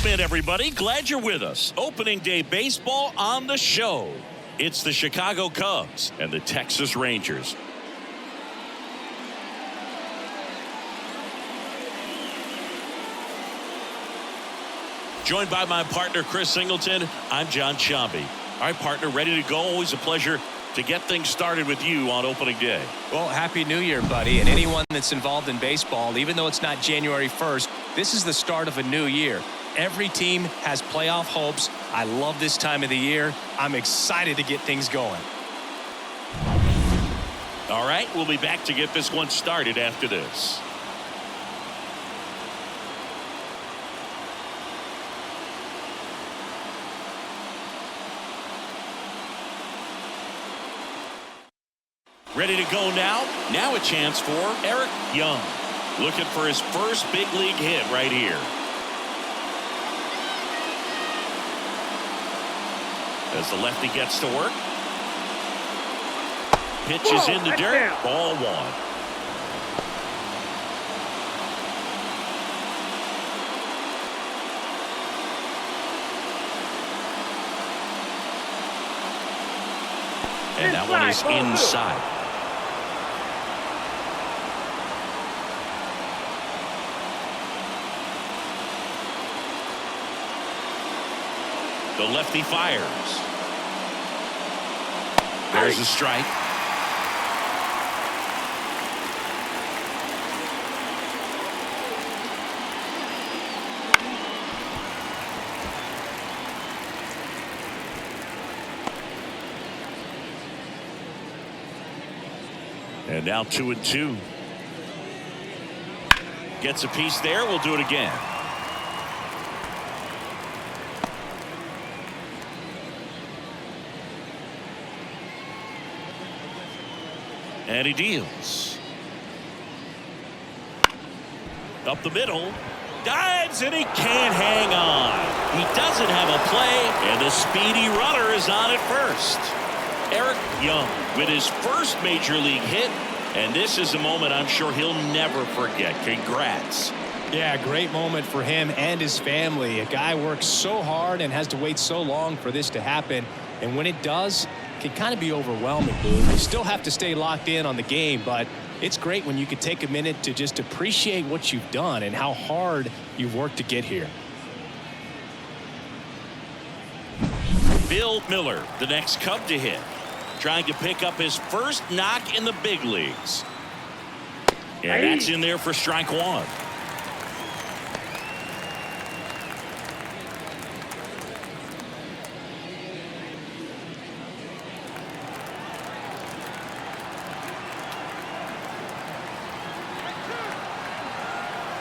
Welcome in, everybody. Glad you're with us. Opening day baseball on the show. It's the Chicago Cubs and the Texas Rangers. Joined by my partner, Chris Singleton, I'm John Shambi. All right, partner, ready to go. Always a pleasure to get things started with you on opening day. Well, Happy New Year, buddy. And anyone that's involved in baseball, even though it's not January 1st, this is the start of a new year. Every team has playoff hopes. I love this time of the year. I'm excited to get things going. All right, we'll be back to get this one started after this. Ready to go now? Now a chance for Eric Young. Looking for his first big league hit right here. As the lefty gets to work. Pitch is in the dirt. Ball one. And that one is inside. The lefty fires. There's a strike. And now 2-2. Gets a piece there. We'll do it again. And he deals. Up the middle. Dives, and he can't hang on. He doesn't have a play, and the speedy runner is on at first. Eric Young with his first major league hit, and this is a moment I'm sure he'll never forget. Congrats. Yeah, great moment for him and his family. A guy works so hard and has to wait so long for this to happen, and when it does, it can kind of be overwhelming. You still have to stay locked in on the game, but it's great when you can take a minute to just appreciate what you've done and how hard you've worked to get here. Bill Miller, the next Cub to hit, trying to pick up his first knock in the big leagues. And that's in there for strike one.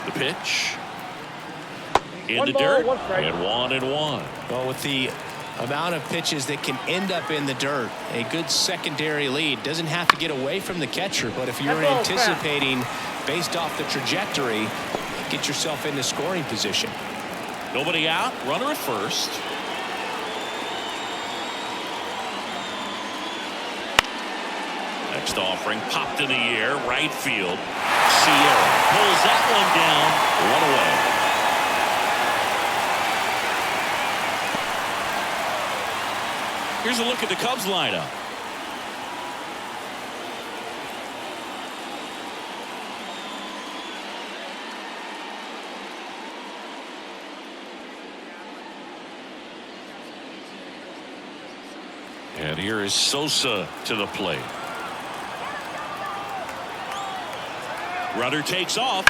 The pitch. In the dirt. And 1-1. Well, with the amount of pitches that can end up in the dirt, a good secondary lead. Doesn't have to get away from the catcher, but if you're anticipating based off the trajectory, get yourself into scoring position. Nobody out. Runner at first. Next offering popped in the air. Right field. Sierra pulls that one down. One away. Here's a look at the Cubs lineup. And here is Sosa to the plate. Runner takes off.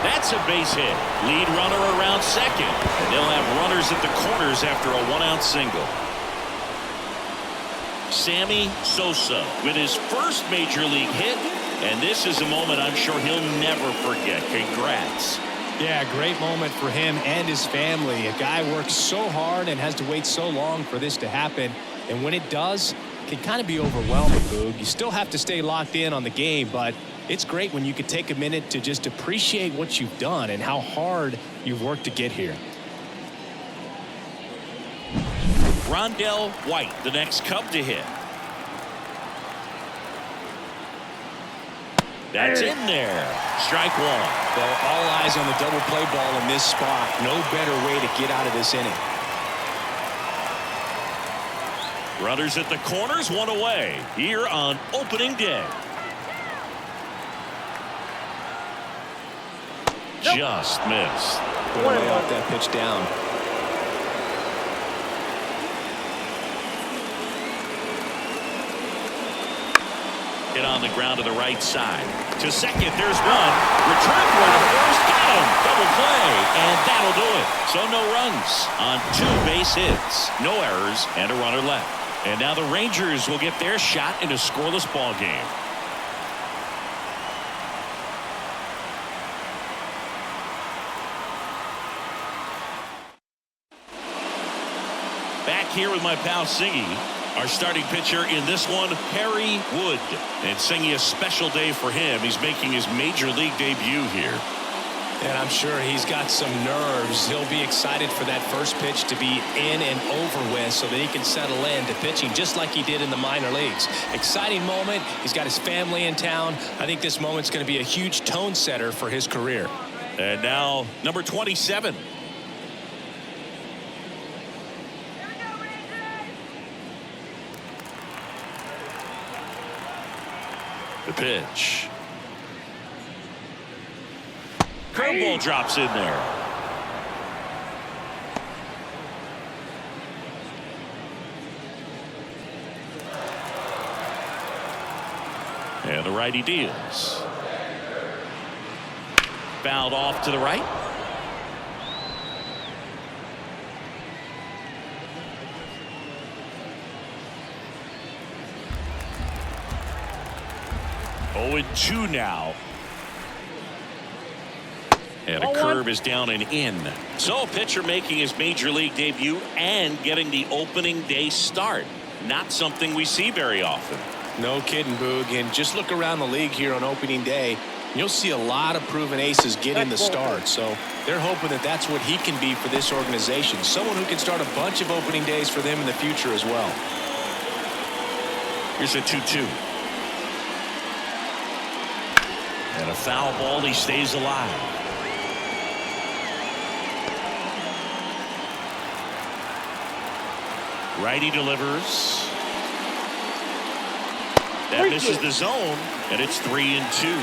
That's a base hit. Lead runner around second. And they'll have runners at the corners after a one-out single. Sammy Sosa with his first major league hit. And this is a moment I'm sure he'll never forget. Congrats. Yeah, great moment for him and his family. A guy works so hard and has to wait so long for this to happen. And when it does, it can kind of be overwhelming, Boog. You still have to stay locked in on the game, but it's great when you can take a minute to just appreciate what you've done and how hard you've worked to get here. Rondell White, the next Cub to hit. That's in there. Strike one. Well, all eyes on the double play ball in this spot. No better way to get out of this inning. Runners at the corners, one away here on opening day. Just missed. Put away off that pitch down. Hit on the ground to the right side. To second, there's one. Return throw to first, got him. Double play, and that'll do it. So no runs on 2 base hits. No errors, and a runner left. And now the Rangers will get their shot in a scoreless ball game. Back here with my pal Singy. Our starting pitcher in this one, Harry Wood. And Singy, a special day for him. He's making his major league debut here. And I'm sure he's got some nerves. He'll be excited for that first pitch to be in and over with so that he can settle into pitching just like he did in the minor leagues. Exciting moment. He's got his family in town. I think this moment's going to be a huge tone setter for his career. And now number 27. The pitch. Curveball drops in there. And the righty deals. Fouled off to the right. Oh, 0-2 now. And a curve is down and in. So a pitcher making his major league debut and getting the opening day start. Not something we see very often. No kidding, Boog. And just look around the league here on opening day. You'll see a lot of proven aces getting the start. So they're hoping that that's what he can be for this organization. Someone who can start a bunch of opening days for them in the future as well. Here's a 2-2. And a foul ball. He stays alive. Righty delivers. That misses the zone, and it's 3-2.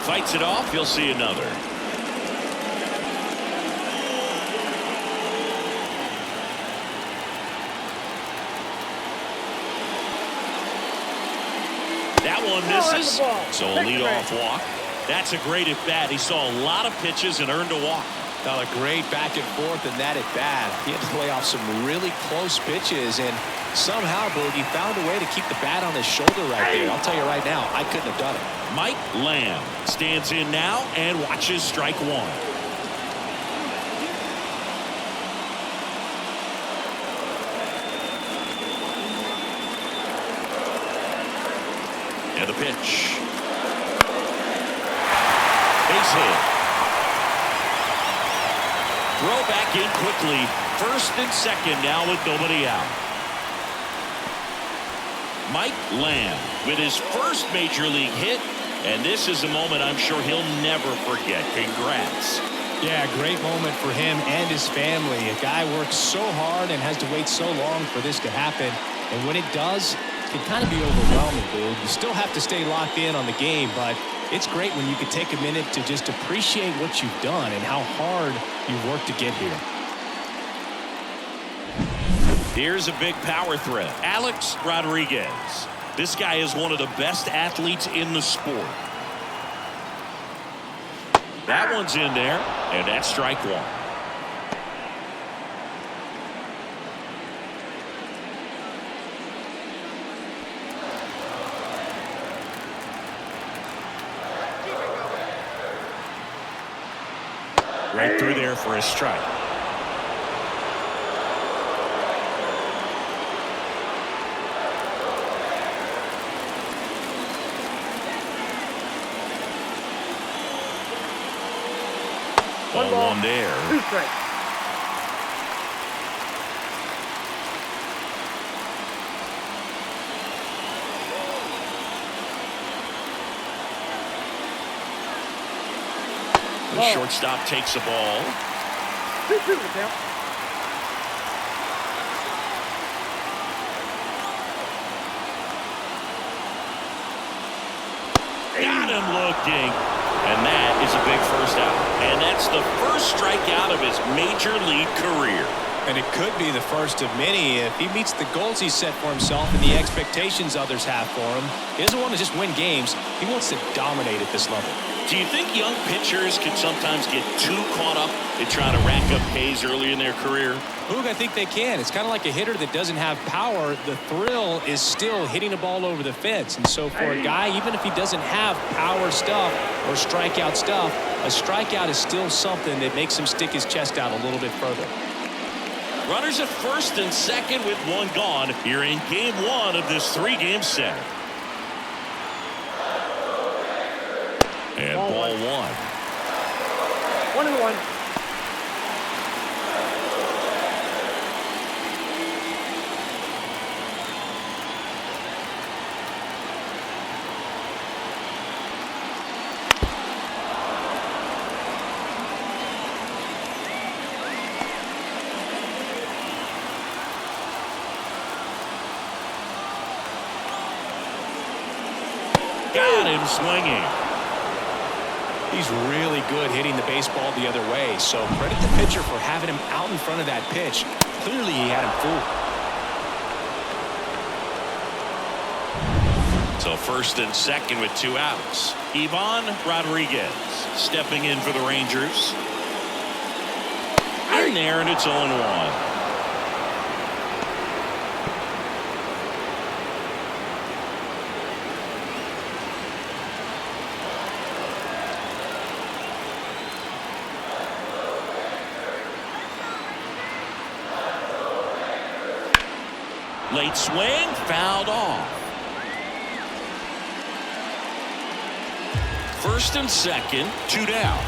Fights it off. He'll see another. That one misses. So a leadoff walk. That's a great at bat. He saw a lot of pitches and earned a walk. Now a great back and forth in that at bat. He had to play off some really close pitches, and somehow, Boogie, found a way to keep the bat on his shoulder right there. I'll tell you right now, I couldn't have done it. Mike Lamb stands in now and watches strike one. And the pitch. Base hit. Throw back in quickly. First and second now with nobody out. Mike Lamb with his first major league hit. And this is a moment I'm sure he'll never forget. Congrats. Yeah, great moment for him and his family. A guy works so hard and has to wait so long for this to happen. And when it does, it can kind of be overwhelming, dude. You still have to stay locked in on the game, but it's great when you can take a minute to just appreciate what you've done and how hard you've worked to get here. Here's a big power threat. Alex Rodriguez. This guy is one of the best athletes in the sport. That one's in there, and that's strike one. Right through there for a strike. Ball one there. shortstop takes the ball. 2-2 the count. Got him looking. And that is a big first out. And that's the first strikeout of his major league career. And it could be the first of many if he meets the goals he set for himself and the expectations others have for him. He doesn't want to just win games. He wants to dominate at this level. Do you think young pitchers can sometimes get too caught up in trying to rack up Ks early in their career? Boog, I think they can. It's kind of like a hitter that doesn't have power. The thrill is still hitting a ball over the fence. And so for a guy, even if he doesn't have power stuff or strikeout stuff, a strikeout is still something that makes him stick his chest out a little bit further. Runners at first and second with one gone here in game one of this three-game set. And ball one. 1-1. Got him swinging. He's really good hitting the baseball the other way, so credit the pitcher for having him out in front of that pitch. Clearly he had him fooled. So first and second with two outs. Ivan Rodriguez stepping in for the Rangers. In there, and it's 0-1. Late swing, fouled off. First and second, two down.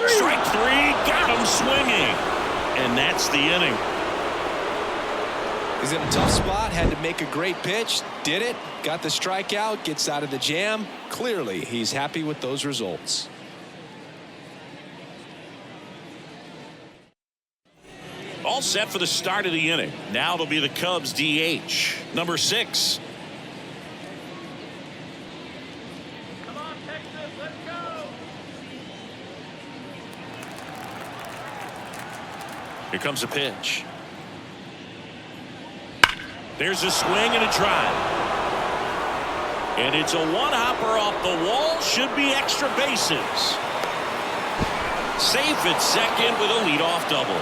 Strike three, got him swinging. And that's the inning. He's in a tough spot, had to make a great pitch, did it, got the strikeout, gets out of the jam. Clearly, he's happy with those results. All set for the start of the inning. Now it'll be the Cubs DH, number 6. Come on, Texas, let's go. Here comes a pitch. There's a swing and a drive. And it's a one-hopper off the wall. Should be extra bases. Safe at second with a leadoff double.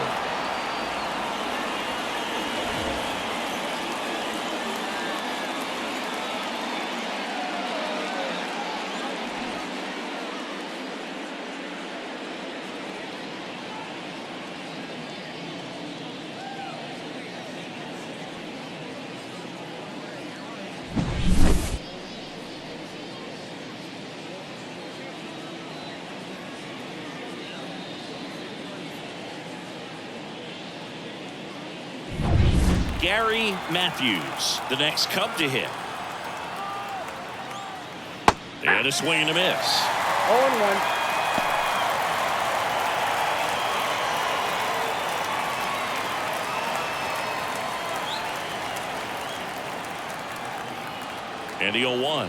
Gary Matthews, the next Cub to hit. And a swing and a miss. 0-1. And the 0-1.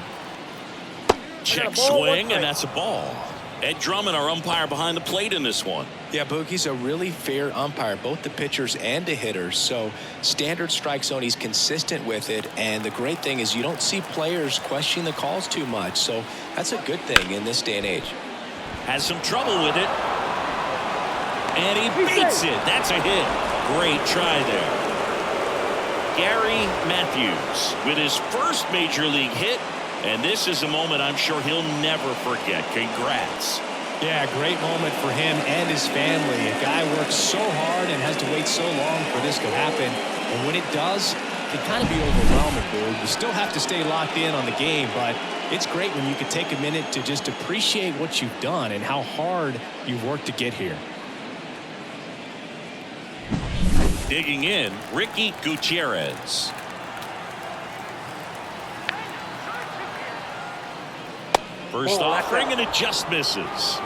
Check ball, swing, and that's a ball. Ed Drummond, our umpire behind the plate in this one. Yeah, Boog, he's a really fair umpire, both the pitchers and the hitters. So standard strike zone, he's consistent with it. And the great thing is you don't see players questioning the calls too much. So that's a good thing in this day and age. Has some trouble with it. And he beats it. That's a hit. Great try there. Gary Matthews with his first major league hit. And this is a moment I'm sure he'll never forget. Congrats. Yeah, great moment for him and his family. A guy works so hard and has to wait so long for this to happen. And when it does, it can kind of be overwhelming, Boog. You still have to stay locked in on the game, but it's great when you can take a minute to just appreciate what you've done and how hard you've worked to get here. Digging in, Ricky Gutierrez. First offering, and it just misses.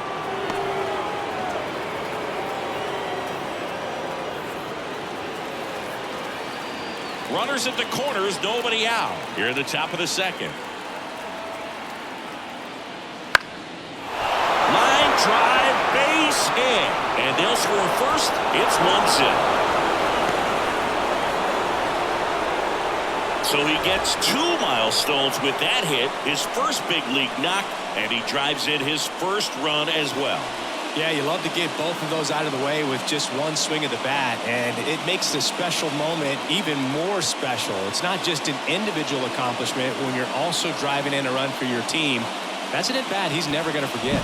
Runners at the corners, nobody out. Here at the top of the second. Line drive, base hit. And they'll score first. It's 1-0. So he gets 2 milestones with that hit, his first big league knock, and he drives in his first run as well. Yeah, you love to get both of those out of the way with just one swing of the bat, and it makes the special moment even more special. It's not just an individual accomplishment when you're also driving in a run for your team. That's an at-bat he's never going to forget.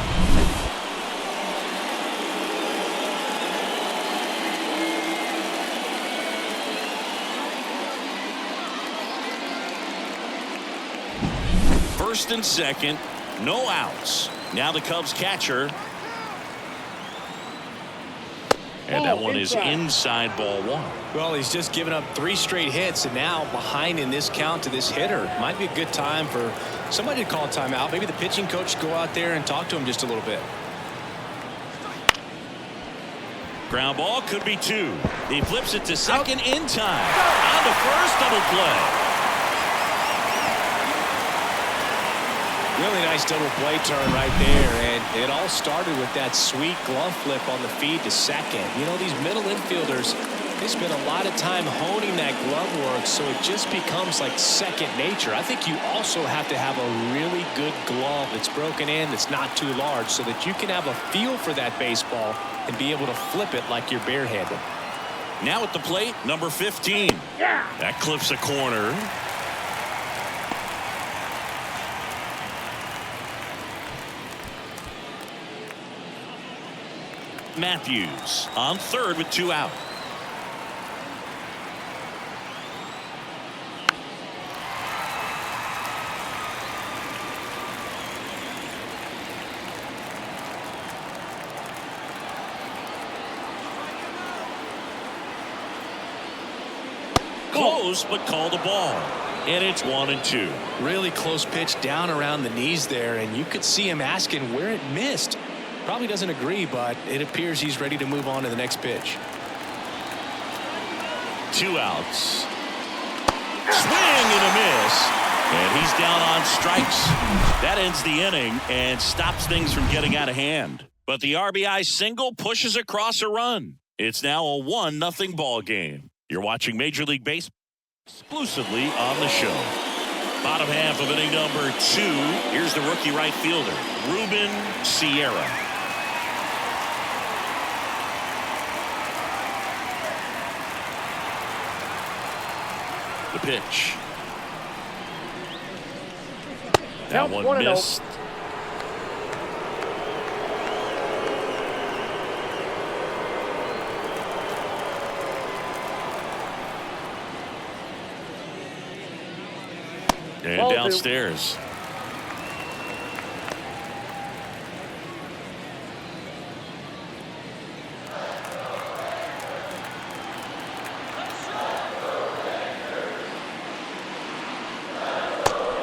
First and second, no outs. Now the Cubs catcher. And that one is inside, ball 1. Well, he's just given up 3 straight hits, and now behind in this count to this hitter. Might be a good time for somebody to call a timeout. Maybe the pitching coach go out there and talk to him just a little bit. Ground ball, could be 2. He flips it to second in time. On to first, double play. Really nice double play turn right there, and it all started with that sweet glove flip on the feed to second. You know, these middle infielders, they spend a lot of time honing that glove work, so it just becomes like second nature. I think you also have to have a really good glove that's broken in, that's not too large, so that you can have a feel for that baseball and be able to flip it like you're barehanded. Now at the plate, number 15. Yeah. That clips a corner. Matthews on third with 2 out. Close, but called a ball. And it's 1-2. Really close pitch down around the knees there, and you could see him asking where it missed. Probably doesn't agree, but it appears he's ready to move on to the next pitch. 2 outs. Swing and a miss. And he's down on strikes. That ends the inning and stops things from getting out of hand. But the RBI single pushes across a run. It's now a 1-0 ball game. You're watching Major League Baseball exclusively on the show. Bottom half of inning number 2. Here's the rookie right fielder, Ruben Sierra. The pitch. That one missed. And downstairs.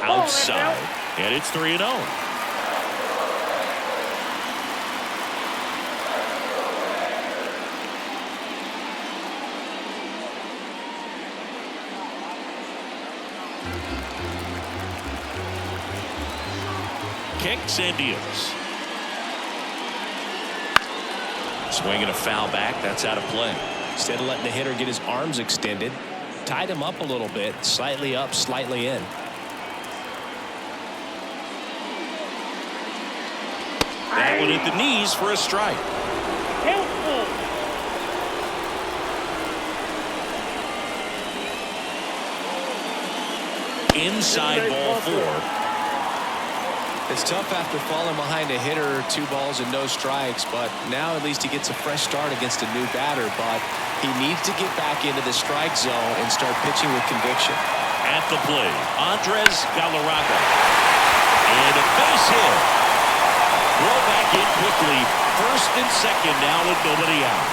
Outside. And it's 3-0. Kicks and deals. Swinging a foul back. That's out of play. Instead of letting the hitter get his arms extended, tied him up a little bit, slightly up, slightly in. That one at the knees for a strike. Inside, ball 4. It's tough after falling behind a hitter, 2 balls and no strikes, but now at least he gets a fresh start against a new batter. But he needs to get back into the strike zone and start pitching with conviction. At the plate, Andres Galarraga. And a base hit. Throw back in quickly. First and second now with nobody out.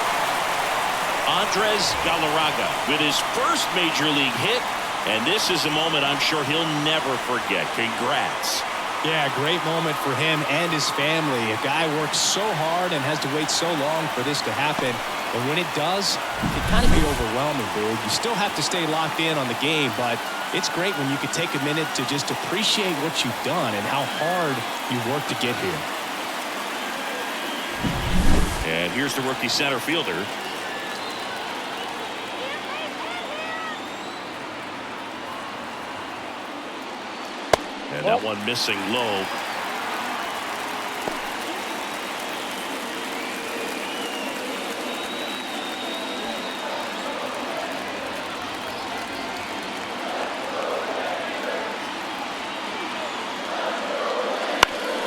Andres Galarraga with his first major league hit. And this is a moment I'm sure he'll never forget. Congrats. Yeah, great moment for him and his family. A guy works so hard and has to wait so long for this to happen. And when it does, it can kind of be overwhelming, Boog. You still have to stay locked in on the game, but it's great when you can take a minute to just appreciate what you've done and how hard you worked to get here. And here's the rookie center fielder. And that one missing low.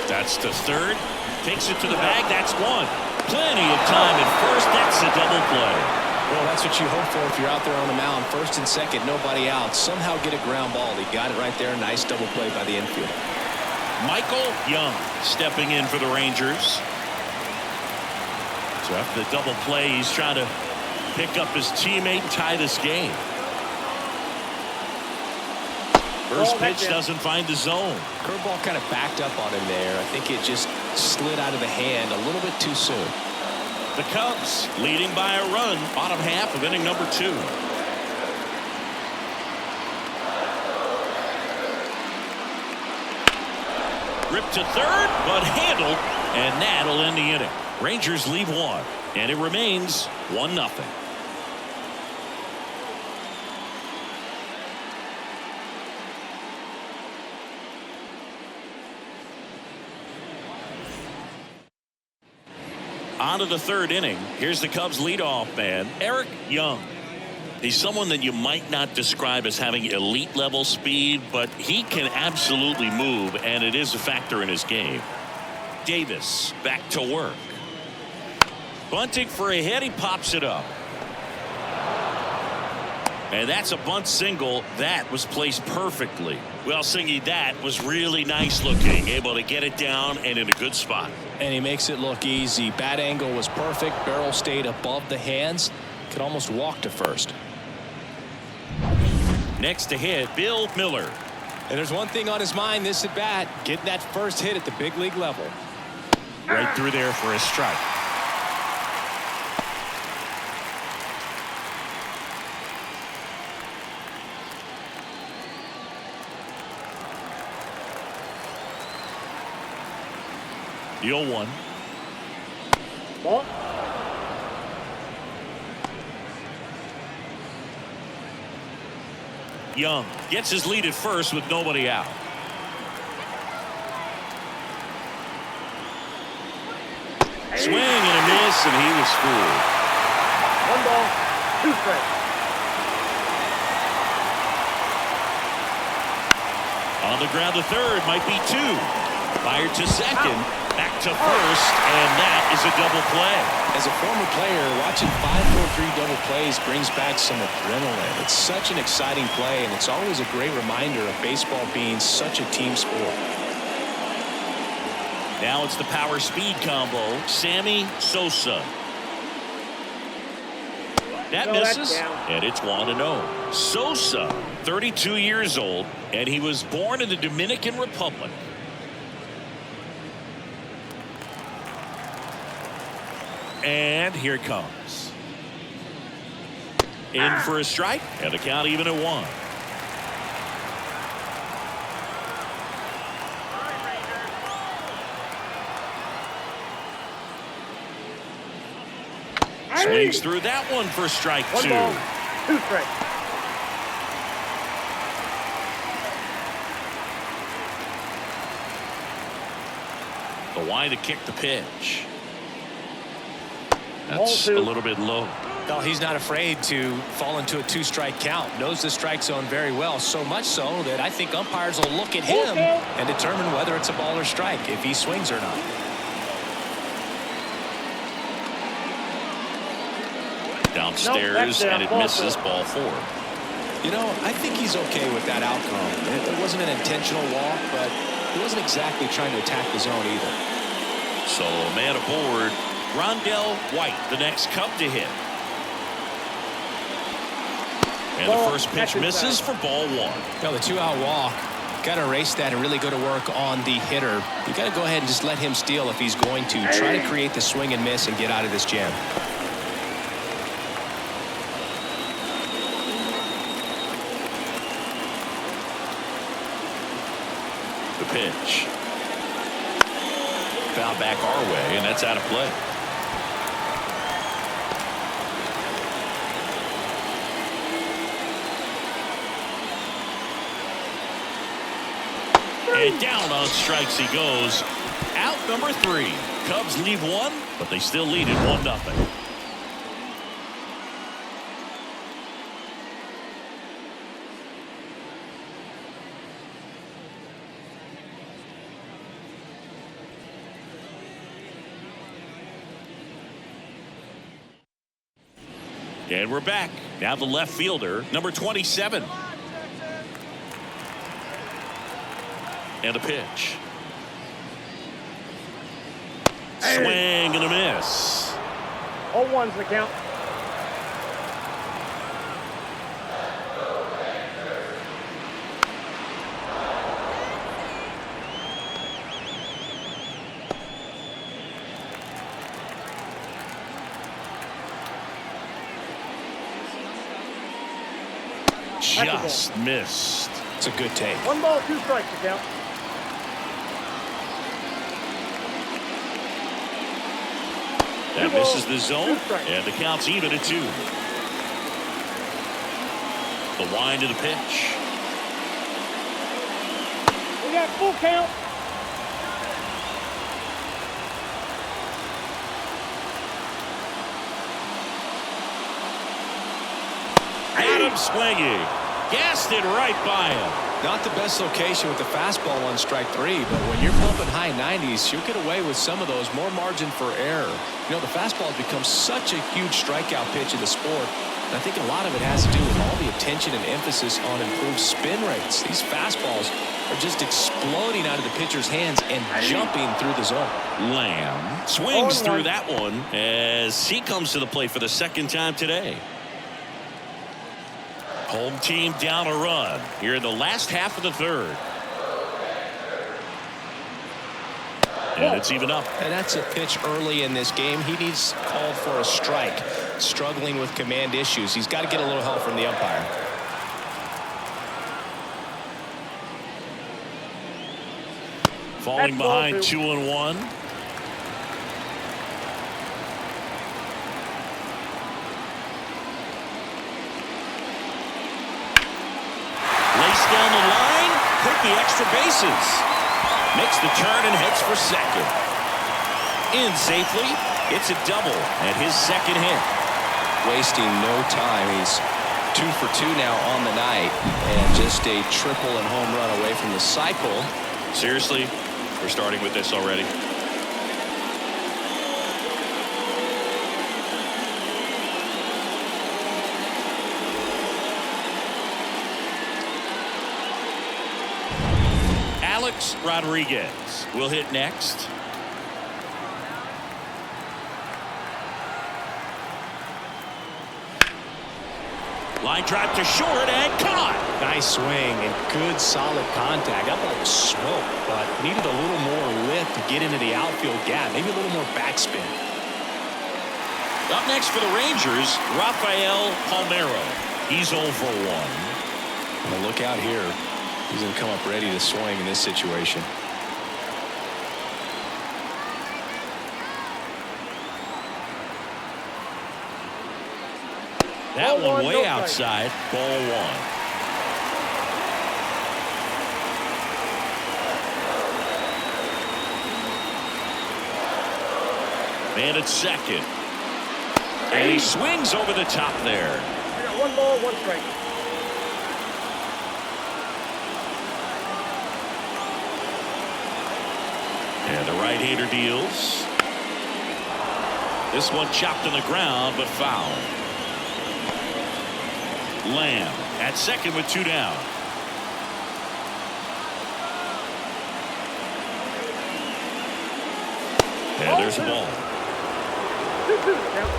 That's to third. Takes it to the bag. That's one. Plenty of time at first. That's a double play. Well, that's what you hope for if you're out there on the mound. First and second, nobody out. Somehow get a ground ball. He got it right there. Nice double play by the infield. Michael Young stepping in for the Rangers. So after the double play, he's trying to pick up his teammate and tie this game. First pitch doesn't find the zone. Curveball kind of backed up on him there. I think it just slid out of the hand a little bit too soon. The Cubs leading by a run, bottom half of inning number 2. Ripped to third, but handled, and that'll end the inning. Rangers leave one, and it remains 1-0. On to the third inning. Here's the Cubs leadoff man, Eric Young. He's someone that you might not describe as having elite level speed, but he can absolutely move, and it is a factor in his game. Davis back to work. Bunting for a hit. He pops it up. And that's a bunt single. That was placed perfectly. Well, Singy, that was really nice looking. Able to get it down and in a good spot. And he makes it look easy. Bat angle was perfect. Barrel stayed above the hands. Could almost walk to first. Next to hit, Bill Miller. And there's one thing on his mind this at bat. Getting that first hit at the big league level. Right through there for a strike. The 0-1. Ball. Young gets his lead at first with nobody out. Swing and a miss, and he was fooled. 1 ball, 2 strikes. On the ground to third, might be 2. Fired to second, back to first, and that is a double play. As a former player, watching 5-4-3 double plays brings back some adrenaline. It's such an exciting play, and it's always a great reminder of baseball being such a team sport. Now it's the power speed combo. Sammy Sosa. That misses, and it's 1-0. Sosa, 32 years old, and he was born in the Dominican Republic. And here it comes. In for a strike, and the count even at 1. Swings through that one for strike 2. 1 ball, 2 strikes. The wide to kick the pitch. That's a little bit low. No, he's not afraid to fall into a 2-strike count. Knows the strike zone very well, so much so that I think umpires will look at him and determine whether it's a ball or strike, if he swings or not. Downstairs, and it misses, ball 4. You know, I think he's okay with that outcome. It wasn't an intentional walk, but he wasn't exactly trying to attack the zone either. So, man aboard. Rondell White, the next Cub to hit. And the first pitch misses for ball 1. Now, the 2-out walk Got to erase that and really go to work on the hitter. You got to go ahead and just let him steal if he's going to. Try to create the swing and miss and get out of this jam. The pitch. Foul back our way, and that's out of play. And down on strikes he goes. Out number 3. Cubs leave one, but they still lead it 1-0. And we're back. Now the left fielder, number 27. And a pitch. Swing and a miss. 0-1's the count. Just missed. It's a good take. 1 ball, 2 strikes to count. That misses the zone, and the count's even at 2. The wind of the pitch. We got full count. Adam swinging. Gassed it right by him. Not the best location with the fastball on strike 3, but when you're pumping high 90s, you'll get away with some of those. More margin for error. You know, the fastball has become such a huge strikeout pitch in the sport. And I think a lot of it has to do with all the attention and emphasis on improved spin rates. These fastballs are just exploding out of the pitcher's hands and jumping through the zone. Lamb swings through that one as he comes to the plate for the second time today. Home team down a run here in the last half of the 3rd. And it's even up. And that's a pitch early in this game. He needs called for a strike. Struggling with command issues. He's got to get a little help from the umpire. Falling behind 2-1. Down the line, took the extra bases. Makes the turn and heads for second. In safely, it's a double and his second hit. Wasting no time. He's 2 for 2 now on the night, and just a triple and home run away from the cycle. Seriously, we're starting with this already. Alex Rodriguez will hit next. Line drive to short and caught. Nice swing and good solid contact. That ball was smoke, but needed a little more lift to get into the outfield gap. Maybe a little more backspin. Up next for the Rangers, Rafael Palmeiro. He's 0 for 1. Well, look out here. He's going to come up ready to swing in this situation. That one way outside. Ball 1. And it's second. And he swings over the top there. We got 1 ball, 1 strike. And the right-hander deals. This one chopped on the ground, but foul. Lamb at second with 2 down. And there's the ball. 2-2 count.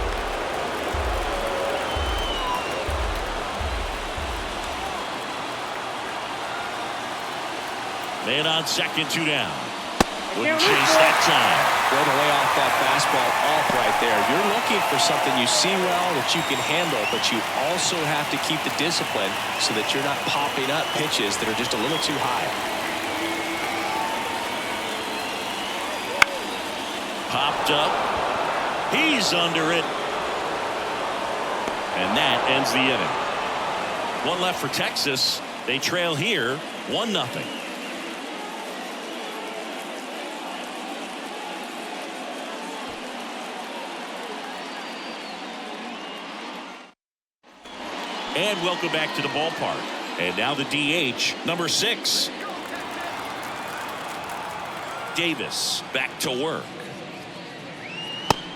And on second, 2 down. Wouldn't chase that time. Way to lay off that fastball off right there. You're looking for something you see well that you can handle, but you also have to keep the discipline so that you're not popping up pitches that are just a little too high. Popped up. He's under it. And that ends the inning. One left for Texas. They trail here 1-0. And welcome back to the ballpark. And now the DH, number 6. Davis back to work.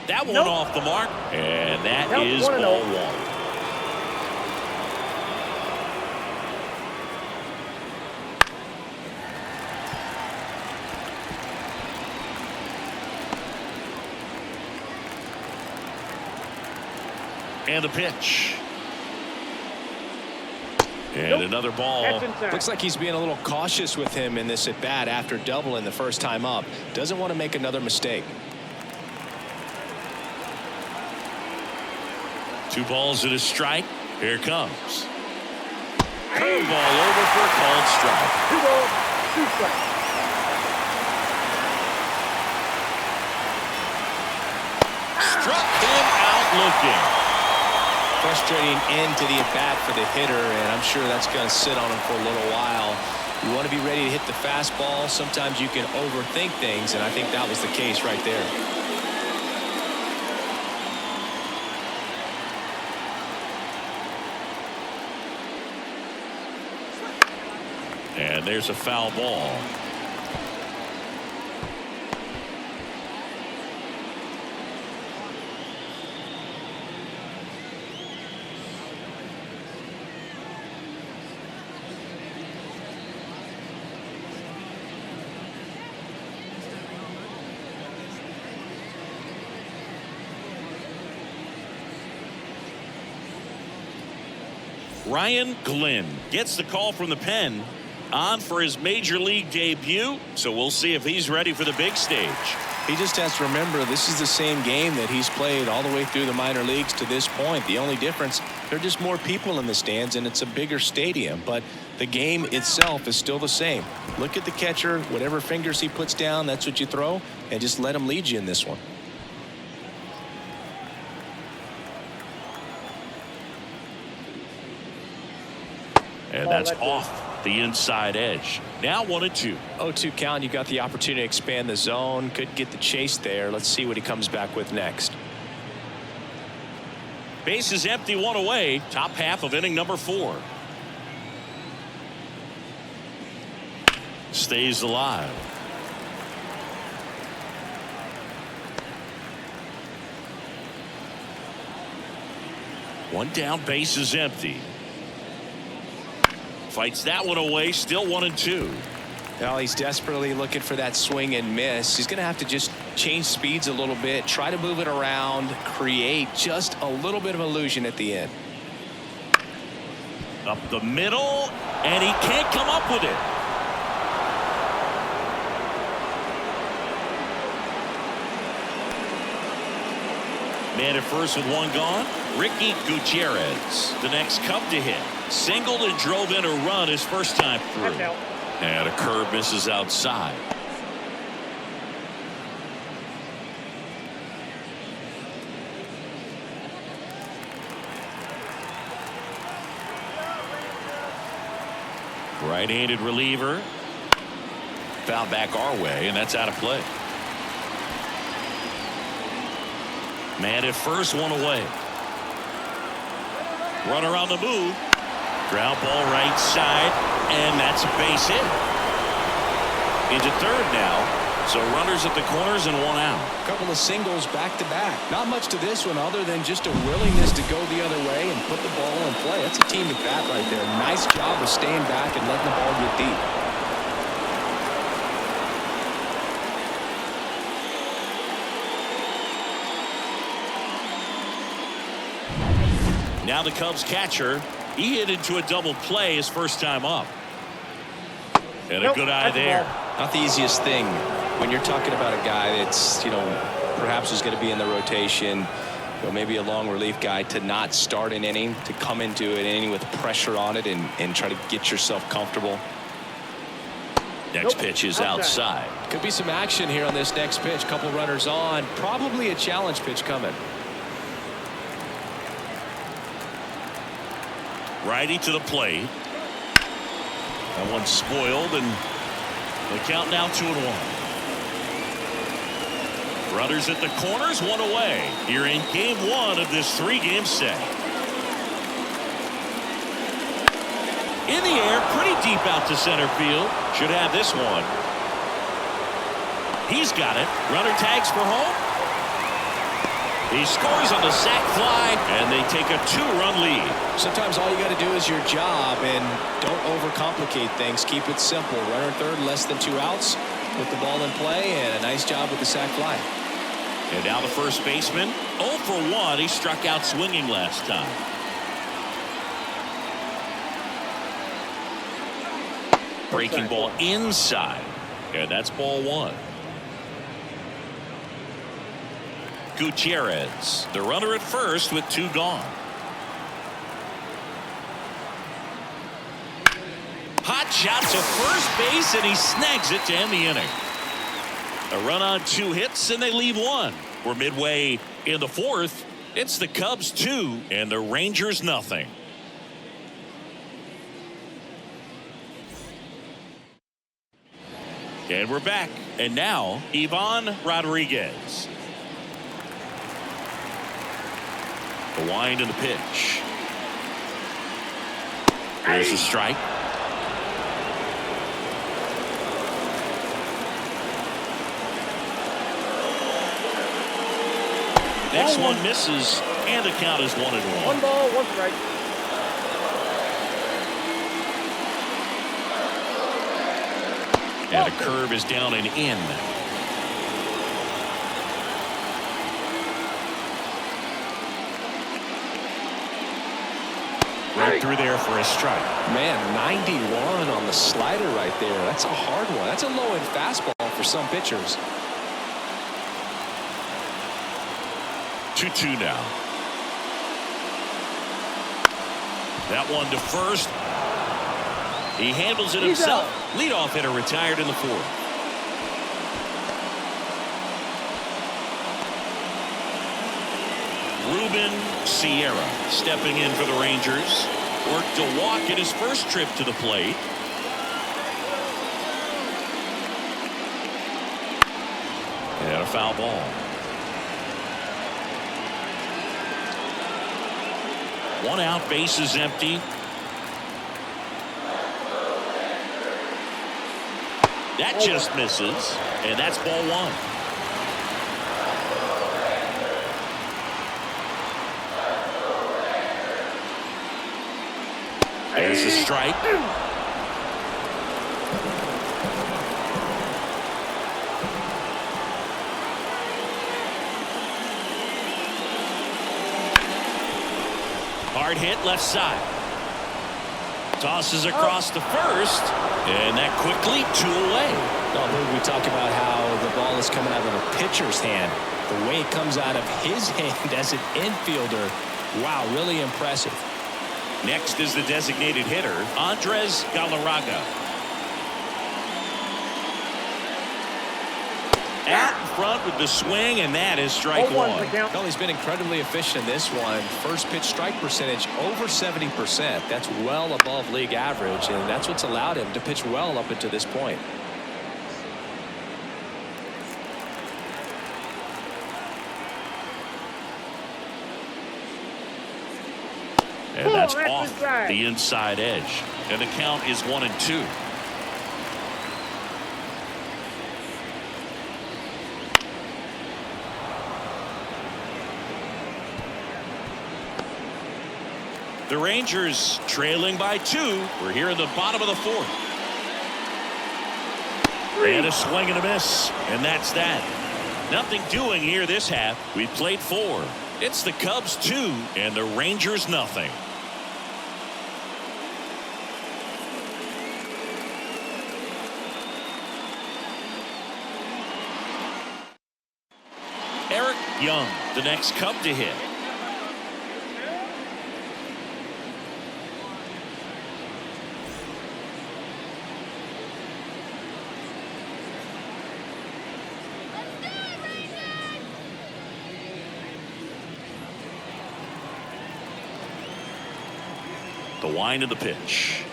That one off the mark. And that is ball 1. And the pitch. And another ball. Looks like he's being a little cautious with him in this at bat after doubling the first time up. Doesn't want to make another mistake. 2 balls and a strike. Here it comes. Curveball over for a called strike. 2 balls, 2 strikes. Struck him out looking. Frustrating end to the at-bat for the hitter, and I'm sure that's going to sit on him for a little while. You want to be ready to hit the fastball. Sometimes you can overthink things, and I think that was the case right there. And there's a foul ball. Ryan Glenn gets the call from the pen on for his major league debut. So we'll see if he's ready for the big stage. He just has to remember this is the same game that he's played all the way through the minor leagues to this point. The only difference, there are just more people in the stands and it's a bigger stadium, but the game itself is still the same. Look at the catcher, whatever fingers he puts down, that's what you throw, and just let him lead you in this one. And that's off the inside edge. Now 1-2. 0-2 count. You got the opportunity to expand the zone. Could get the chase there. Let's see what he comes back with next. Base is empty, 1 away. Top half of inning number 4. Stays alive. One down, base is empty. Fights that one away, still 1-2. Well, he's desperately looking for that swing and miss. He's going to have to just change speeds a little bit, try to move it around, create just a little bit of illusion at the end. Up the middle, and he can't come up with it. Man at first with 1 gone. Ricky Gutierrez, the next Cub to hit. Singled and drove in a run his first time through. And a curve misses outside. Right-handed reliever. Foul back our way, and that's out of play. Man at first, 1 away. Runner on the move. Ground ball right side, and that's a base hit. Into third now. So runners at the corners and 1 out. A couple of singles back to back. Not much to this one other than just a willingness to go the other way and put the ball in play. That's a team at bat right there. Nice job of staying back and letting the ball get deep. Now the Cubs catcher, he hit into a double play his first time up. And a good eye there. Not the easiest thing when you're talking about a guy that's, perhaps is going to be in the rotation, maybe a long relief guy, to not start an inning, to come into an inning with pressure on it and try to get yourself comfortable. Next pitch is outside. Could be some action here on this next pitch. Couple runners on. Probably a challenge pitch coming. Righty to the plate. That one's spoiled, and the count now 2-1. Runners at the corners, one away. Here in game one of this 3-game set. In the air, pretty deep out to center field. Should have this one. He's got it. Runner tags for home. He scores on the sac fly, and they take a 2-run lead. Sometimes all you got to do is your job, and don't overcomplicate things. Keep it simple. Runner third, less than 2 outs. Put the ball in play, and a nice job with the sac fly. And now the first baseman, 0 for 1. He struck out swinging last time. Breaking ball inside, and that's ball 1. Gutierrez, the runner at first with 2 gone. Hot shot to first base, and he snags it to end the inning. A run on 2 hits, and they leave 1. We're midway in the 4th. It's the Cubs 2 and the Rangers nothing. And we're back. And now Ivan Rodriguez. The wind and the pitch. There's a strike. Next one misses, and the count is 1-1. 1 ball, 1 strike. And a curve is down and in. Right through there for a strike. Man, 91 on the slider right there. That's a hard one. That's a low-end fastball for some pitchers. 2-2 now. That one to first. He handles it himself. Leadoff hitter retired in the 4th. Ruben Sierra stepping in for the Rangers. Worked a walk in his first trip to the plate. And a foul ball. 1 out, base is empty. That just misses, and that's ball 1. There's a strike. Hard hit left side. Tosses across to first, and that quickly 2 away. We talk about how the ball is coming out of a pitcher's hand. The way it comes out of his hand as an infielder, wow, really impressive. Next is the designated hitter, Andres Galarraga. Out in front with the swing, and that is strike 1. Well, he's been incredibly efficient in this one. First pitch strike percentage over 70%. That's well above league average, and that's what's allowed him to pitch well up until this point. And that's off the inside edge. And the count is 1-2. The Rangers trailing by 2. We're here in the bottom of the 4th. And a swing and a miss. And that's that. Nothing doing here this half. We played 4. It's the Cubs 2 and the Rangers nothing. Young, the next Cub to hit. The wind of the pitch.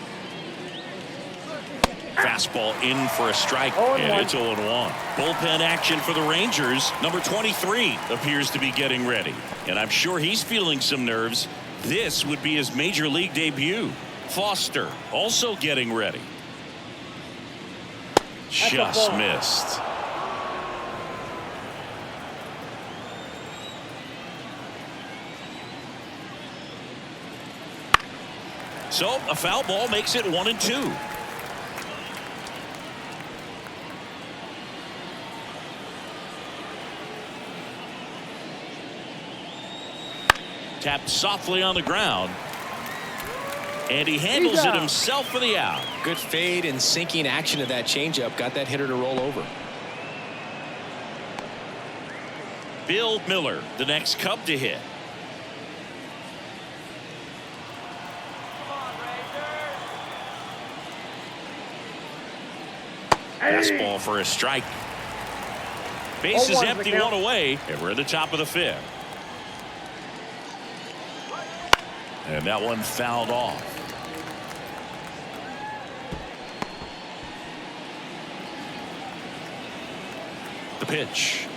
Fastball in for a strike, and it's 0-1. Bullpen action for the Rangers. Number 23 appears to be getting ready, and I'm sure he's feeling some nerves. This would be his major league debut. Foster also getting ready. Just missed. So a foul ball makes it 1-2. Tapped softly on the ground, and he handles it himself for the out. Good fade and sinking action of that changeup got that hitter to roll over. Bill Miller, the next Cub to hit. Fastball for a strike. Bases empty, one away, and we're at the top of the fifth. And that one fouled off. The pitch.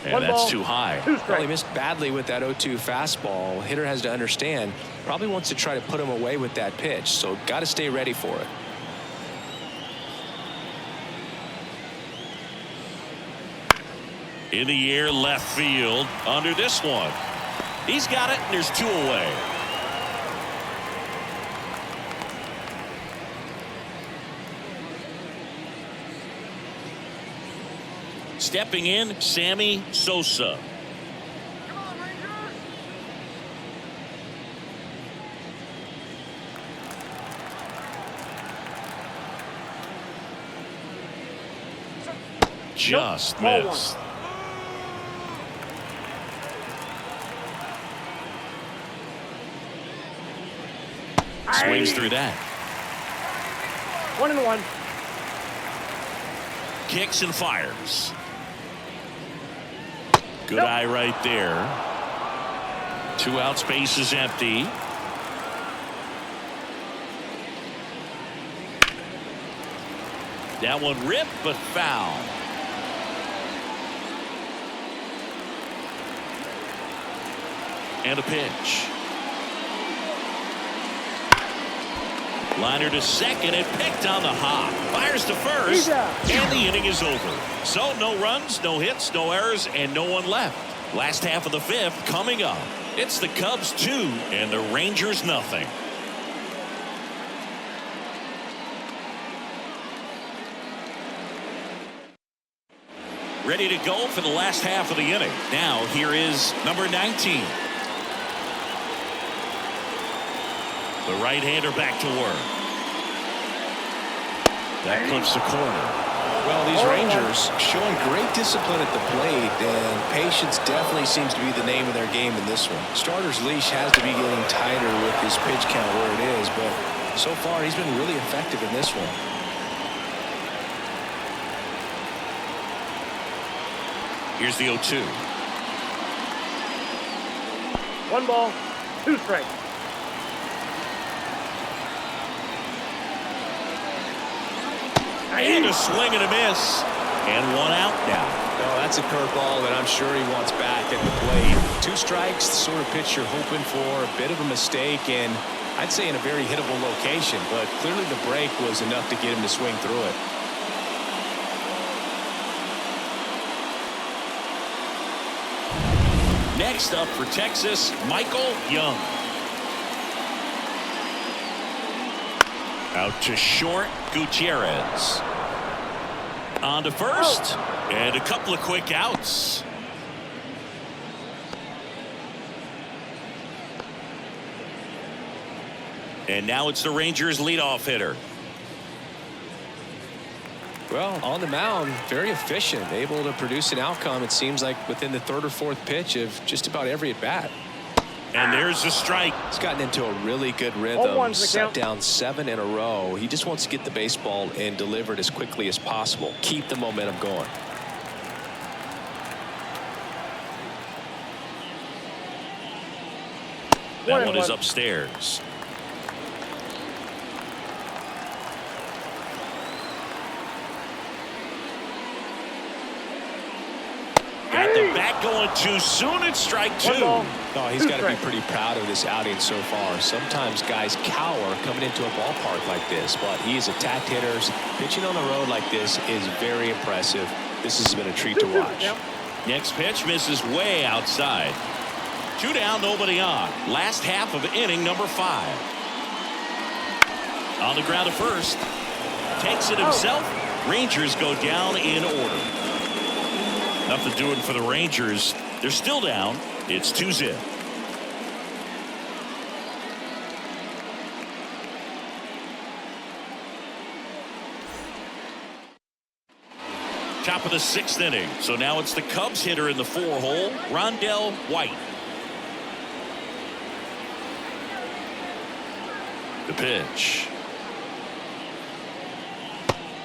And that's too high. Well, he missed badly with that 0-2 fastball. Hitter has to understand, probably wants to try to put him away with that pitch, so got to stay ready for it. In the air, left field, under this one. He's got it, and there's two away. Stepping in, Sammy Sosa. Come on, Rangers. Just missed. Swings through that. 1-1. Kicks and fires. Good eye right there. 2 outs, base is empty. That one ripped but foul. And a pitch. Liner to second and picked on the hop. Fires to first, and the inning is over. So no runs, no hits, no errors, and no one left. Last half of the fifth coming up. It's the Cubs 2 and the Rangers nothing. Ready to go for the last half of the inning. Now here is number 19. The right-hander back to work. That clips the corner. Well, these Rangers showing great discipline at the plate, and patience definitely seems to be the name of their game in this one. Starter's leash has to be getting tighter with his pitch count where it is, but so far he's been really effective in this one. Here's the 0-2. 1 ball, 2 strikes. And a swing and a miss. And 1 out now. No, that's a curveball that I'm sure he wants back at the plate. 2 strikes, the sort of pitch you're hoping for. A bit of a mistake, and I'd say in a very hittable location, but clearly the break was enough to get him to swing through it. Next up for Texas, Michael Young. Out to short, Gutierrez. On to first, and a couple of quick outs. And now it's the Rangers leadoff hitter. Well, on the mound, very efficient, able to produce an outcome, it seems like, within the third or fourth pitch of just about every at-bat. And there's a strike. He's gotten into a really good rhythm, set down 7 in a row. He just wants to get the baseball and deliver it as quickly as possible. Keep the momentum going. That one is upstairs. Got the bat going too soon. It's strike 2. No, he's got to be pretty proud of this outing so far. Sometimes guys cower coming into a ballpark like this, but he's attacked hitters. Pitching on the road like this is very impressive. This has been a treat to watch. Next pitch misses way outside. 2 down, nobody on. Last half of inning number 5. On the ground at first. Takes it himself. Rangers go down in order. Nothing doing for the Rangers. They're still down. It's 2-0. Top of the 6th inning. So now it's the Cubs hitter in the 4-hole, Rondell White. The pitch.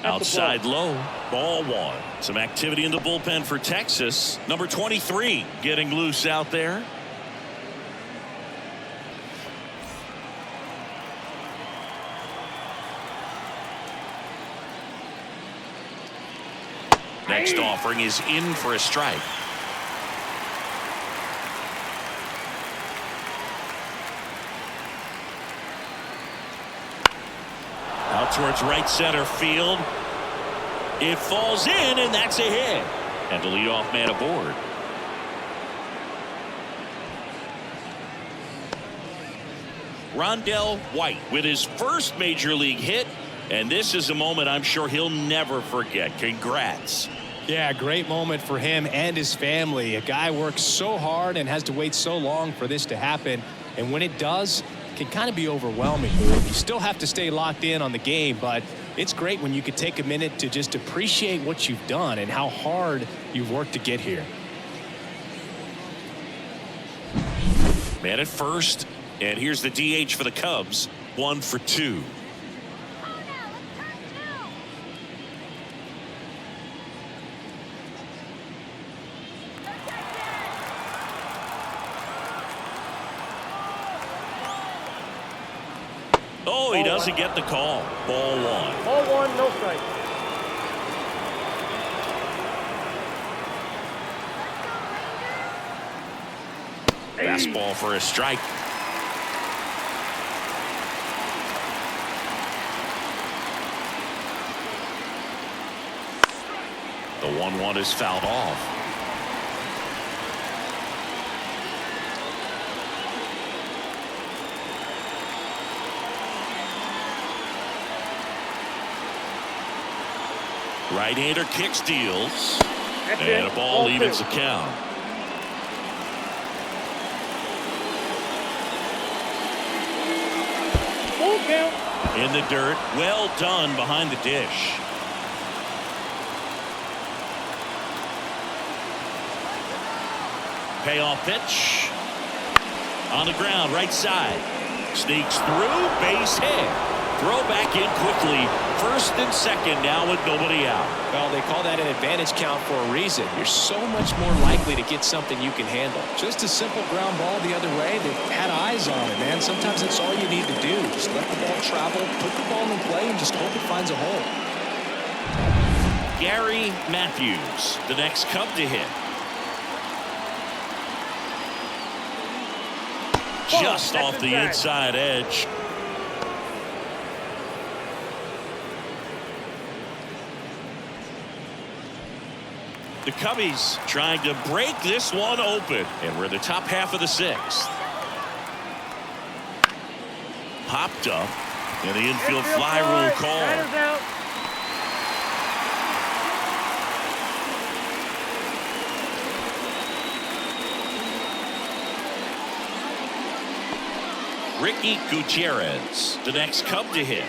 Outside low. Ball 1. Some activity in the bullpen for Texas. Number 23 getting loose out there. Next offering is in for a strike. Out towards right center field. It falls in, and that's a hit. And the leadoff man aboard. Rondell White with his first major league hit. And this is a moment I'm sure he'll never forget. Congrats. Yeah, great moment for him and his family. A guy works so hard and has to wait so long for this to happen. And when it does, it can kind of be overwhelming. You still have to stay locked in on the game, but it's great when you could take a minute to just appreciate what you've done and how hard you've worked to get here. Man at first, and here's the DH for the Cubs. 1 for 2. Oh, he doesn't get the call. Ball 1. Ball 1, no strike. Fastball for a strike. The 1-1 is fouled off. Right-hander kick steals. And a ball evens the count. Full count. In the dirt. Well done behind the dish. Payoff pitch. On the ground, right side. Sneaks through, base hit. Throw back in quickly. First and second now with nobody out. Well, they call that an advantage count for a reason. You're so much more likely to get something you can handle. Just a simple ground ball the other way. They had eyes on it, man. Sometimes that's all you need to do. Just let the ball travel, put the ball in play, and just hope it finds a hole. Gary Matthews, the next Cub to hit. Just off the inside edge. The Cubbies trying to break this one open. And we're in the top half of the 6th. Popped up. And the infield fly rule call. Ricky Gutierrez, the next Cub to hit.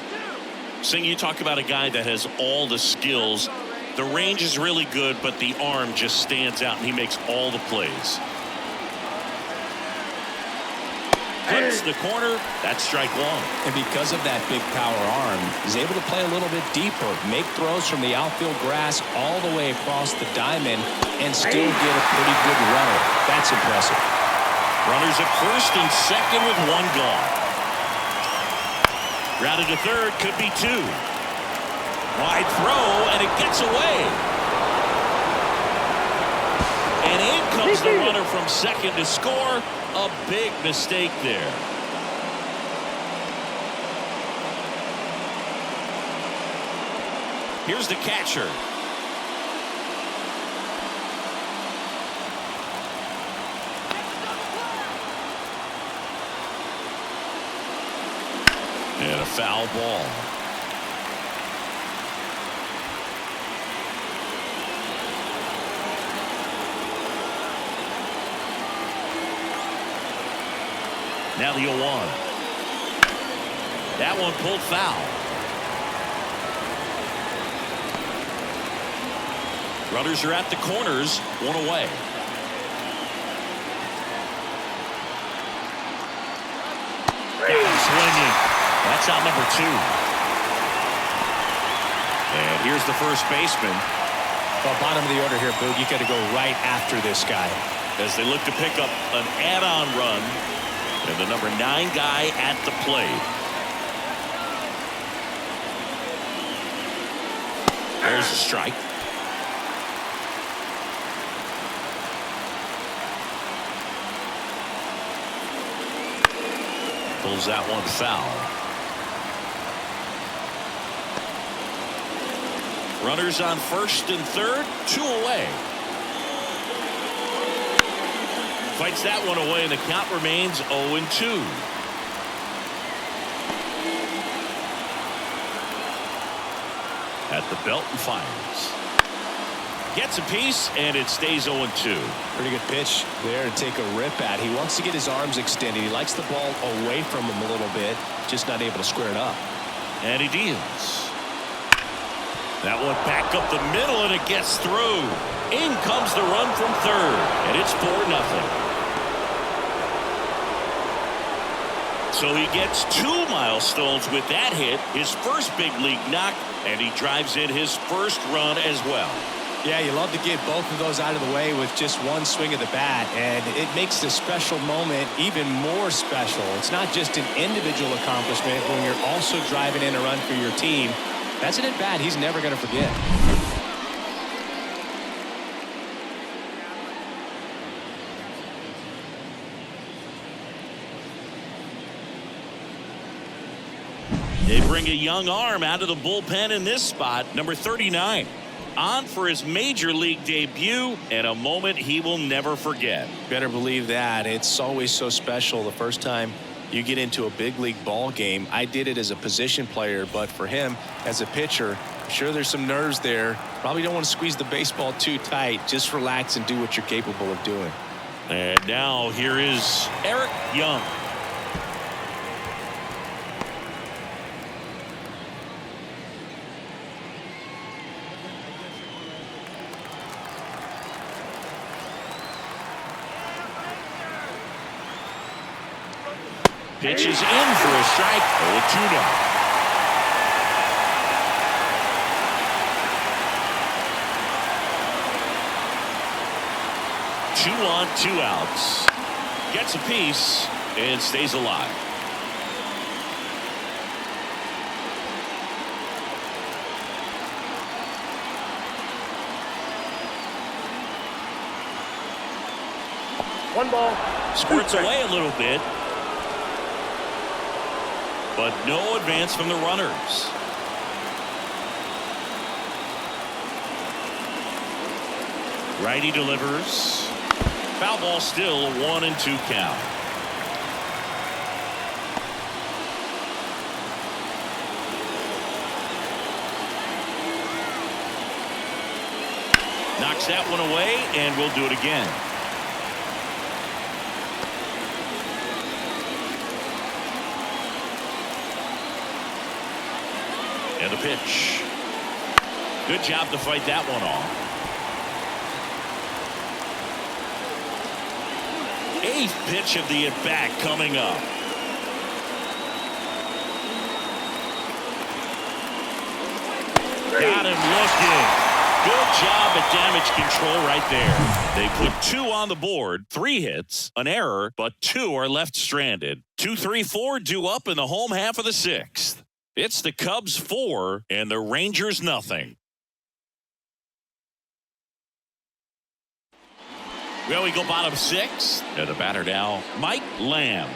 Sing, you talk about a guy that has all the skills. The range is really good, but the arm just stands out, and he makes all the plays. Hits the corner. That's strike one. And because of that big power arm, he's able to play a little bit deeper, make throws from the outfield grass all the way across the diamond, and still get a pretty good runner. That's impressive. Runners at first and second with one gone. Grounded to third, could be two. Wide throw, and it gets away. And in comes the runner from second to score. A big mistake there. Here's the catcher. And a foul ball. Now the 0-1. That one pulled foul. Runners are at the corners, one away. Got him swinging. That's out number 2. And here's the first baseman. Well, bottom of the order here, Boog. You got to go right after this guy. As they look to pick up an add-on run. And the number 9 guy at the plate. There's a strike. Pulls that one foul. Runners on first and third, 2 away. Fights that one away, and the count remains 0-2. At the belt and fires. Gets a piece, and it stays 0-2. Pretty good pitch there to take a rip at. He wants to get his arms extended. He likes the ball away from him a little bit, just not able to square it up. And he deals. That one back up the middle, and it gets through. In comes the run from third, and it's 4-0. So he gets 2 milestones with that hit, his first big league knock, and he drives in his first run as well. Yeah, you love to get both of those out of the way with just one swing of the bat, and it makes the special moment even more special. It's not just an individual accomplishment when you're also driving in a run for your team. That's an at-bat he's never going to forget. They bring a young arm out of the bullpen in this spot, number 39. On for his major league debut, and a moment he will never forget. Better believe that. It's always so special the first time you get into a big league ball game. I did it as a position player, but for him as a pitcher, I'm sure there's some nerves there. Probably don't want to squeeze the baseball too tight. Just relax and do what you're capable of doing. And now here is Eric Young. Pitches in for a strike. 0-2 now. Two on, 2 outs. Gets a piece and stays alive. One ball. Squirts away a little bit. But no advance from the runners. Righty delivers. Foul ball still, a 1-2 count. Knocks that one away, and we'll do it again. And the pitch. Good job to fight that one off. 8th pitch of the at-bat coming up. Got him looking. Good job at damage control right there. They put 2 on the board, 3 hits, an error, but 2 are left stranded. 2, 3, 4 due up in the home half of the 6th. It's the Cubs 4 and the Rangers nothing. Well, we go bottom 6. And the batter now, Mike Lamb.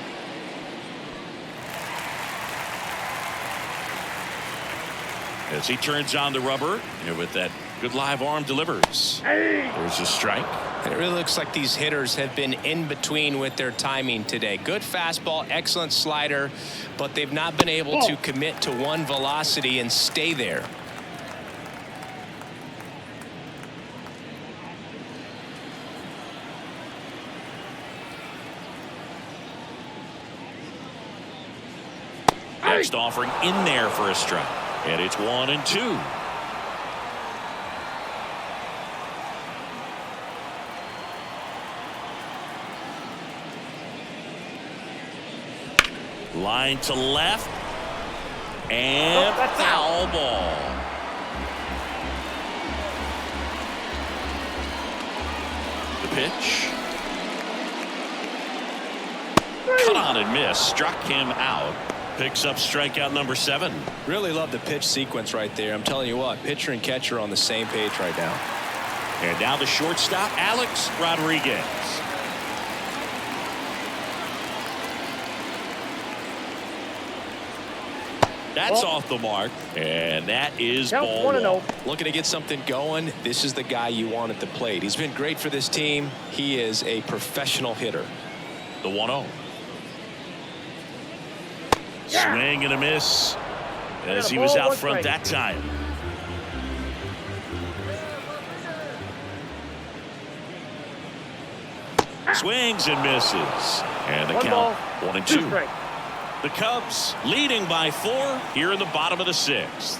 As he turns on the rubber, and with that good live arm delivers. There's a strike. And it really looks like these hitters have been in between with their timing today. Good fastball, excellent slider, but they've not been able to commit to one velocity and stay there. Next offering in there for a strike. And it's 1-2. Line to left. And foul ball. The pitch. Cut on and miss. Struck him out. Picks up strikeout number 7. Really love the pitch sequence right there. I'm telling you what, pitcher and catcher are on the same page right now. And now the shortstop, Alex Rodriguez. That's off the mark, and that is ball 1. Looking to get something going. This is the guy you want at the plate. He's been great for this team. He is a professional hitter. The 1-0. Swing and a miss as he was out front that time. Swings and misses. And the count 1-2. The Cubs leading by 4 here in the bottom of the 6th.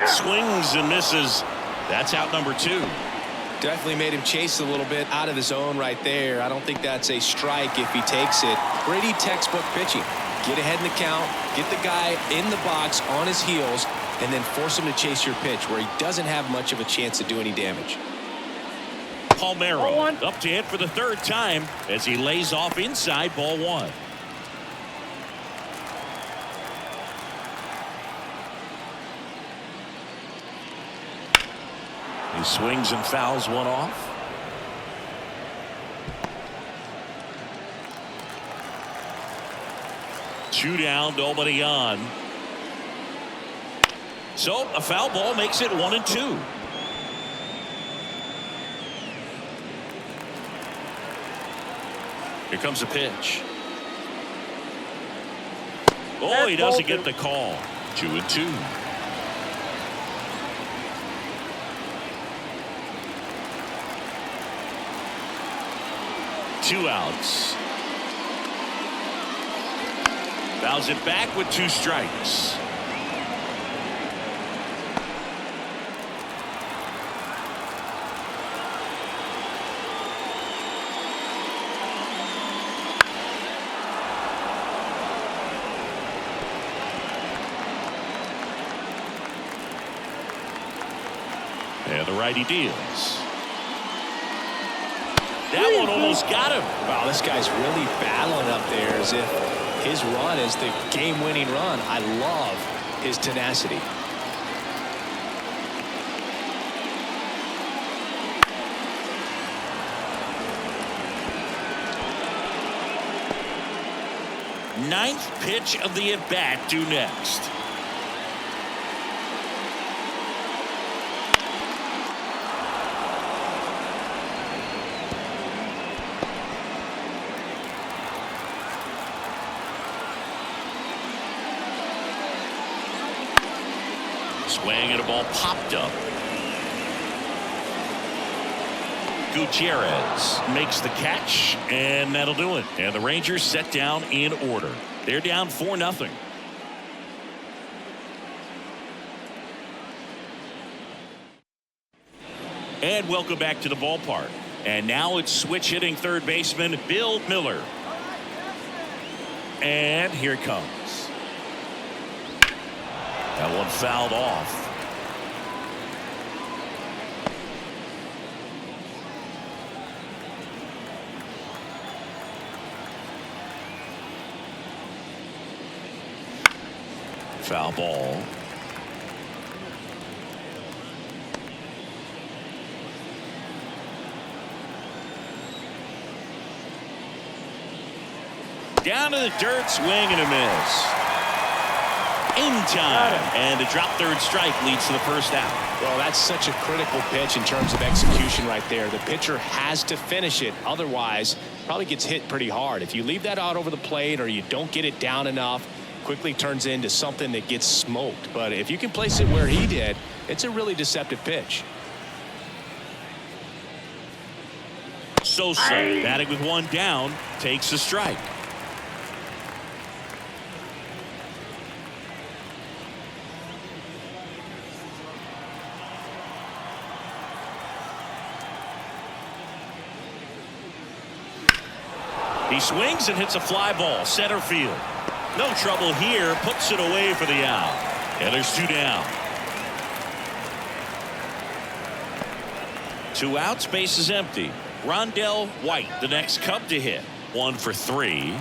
Swings and misses. That's out number 2. Definitely made him chase a little bit out of his zone right there. I don't think that's a strike if he takes it. Pretty textbook pitching. Get ahead in the count, get the guy in the box on his heels, and then force him to chase your pitch where he doesn't have much of a chance to do any damage. Palmeiro up to hit for the 3rd time as he lays off inside ball 1. He swings and fouls one off. Two down, nobody on. So a foul ball makes it 1-2. Here comes a pitch. Oh, he doesn't get the call. 2-2. Two outs. Fouls it back with 2 strikes. And the righty deals. That one almost got him. Wow, this guy's really battling up there as if his run is the game-winning run. I love his tenacity. Ninth pitch of the at-bat due next. Swing and a ball popped up. Gutierrez makes the catch, and that'll do it. And the Rangers set down in order. They're down 4-0. And welcome back to the ballpark. And now it's switch hitting third baseman Bill Miller. And here it comes. That one fouled off. Foul ball. Down to the dirt, swing and a miss. In time, and a drop third strike leads to the first out. Well, that's such a critical pitch in terms of execution right there. The pitcher has to finish it. Otherwise, probably gets hit pretty hard. If you leave that out over the plate or you don't get it down enough, quickly turns into something that gets smoked. But if you can place it where he did, it's a really deceptive pitch. Sosa, batting with one down, takes a strike. He swings and hits a fly ball center field. No trouble here, puts it away for the out. And there's two down. Two outs, base is empty. Rondell White, the next Cub to hit. 1 for 3.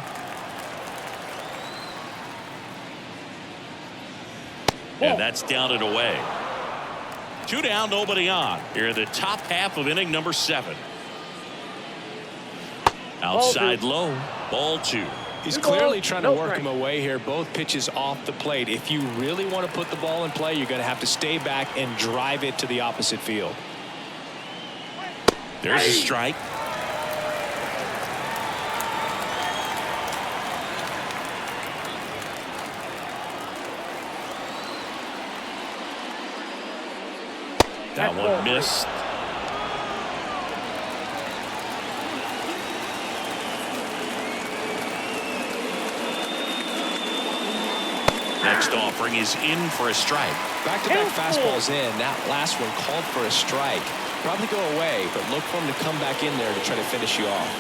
And that's down and away. Two down, nobody on. Here in the top half of inning number 7. Outside low, ball 2. He's clearly trying to work him away here. Both pitches off the plate. If you really want to put the ball in play, you're going to have to stay back and drive it to the opposite field. There's a strike. That one missed. Next offering is in for a strike. Back-to-back fastballs in. That last one called for a strike. Probably go away, but look for him to come back in there to try to finish you off.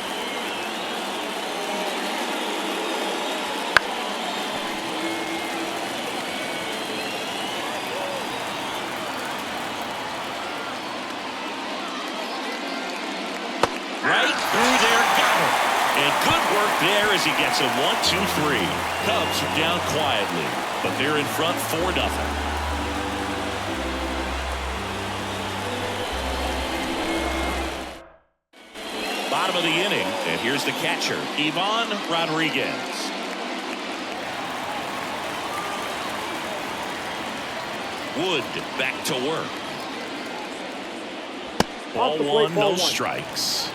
Right through there, got him. And good work there as he gets a 1-2-3. Cubs are down quietly, but they're in front 4-0. Bottom of the inning, and here's the catcher, Ivan Rodriguez. Wood back to work. Ball 1, no strikes.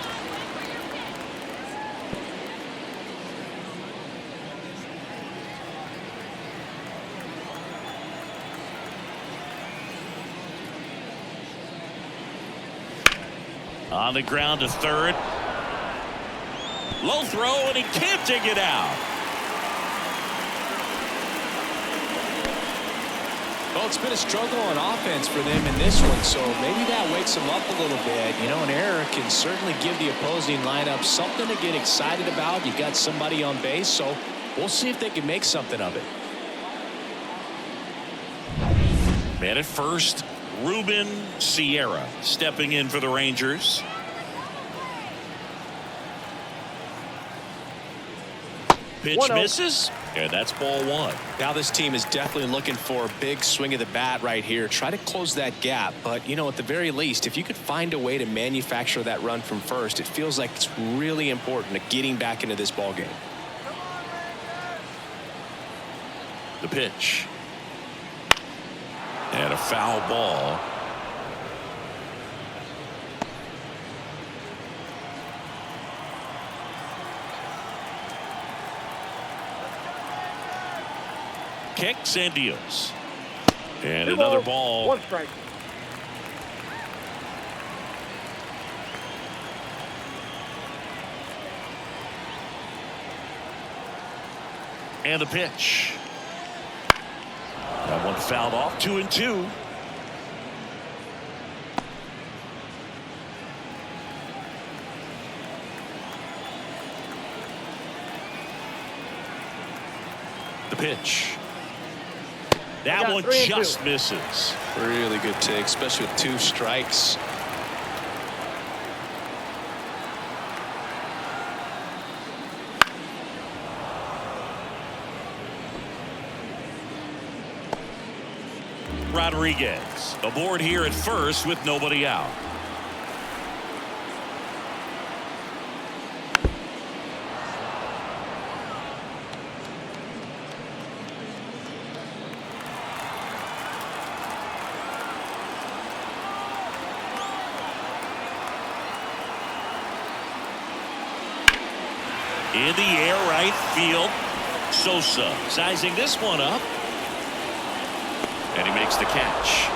On the ground to third. Low throw, and he can't dig it out. Well, it's been a struggle on offense for them in this one, so maybe that wakes them up a little bit. You know, an error can certainly give the opposing lineup something to get excited about. You've got somebody on base, so we'll see if they can make something of it. Man at first, Ruben Sierra stepping in for the Rangers. Pitch misses, and that's ball 1. Now this team is definitely looking for a big swing of the bat right here. Try to close that gap, but you know, at the very least, if you could find a way to manufacture that run from first, it feels like it's really important to getting back into this ball game. The pitch. And a foul ball. Kicks and deals. And another ball. 1 strike. And the pitch. That one fouled off. 2-2. pitch. That one just misses. Really good take, especially with 2 strikes. Rodriguez aboard here at first with nobody out. In the air, right field. Sosa sizing this one up. And he makes the catch.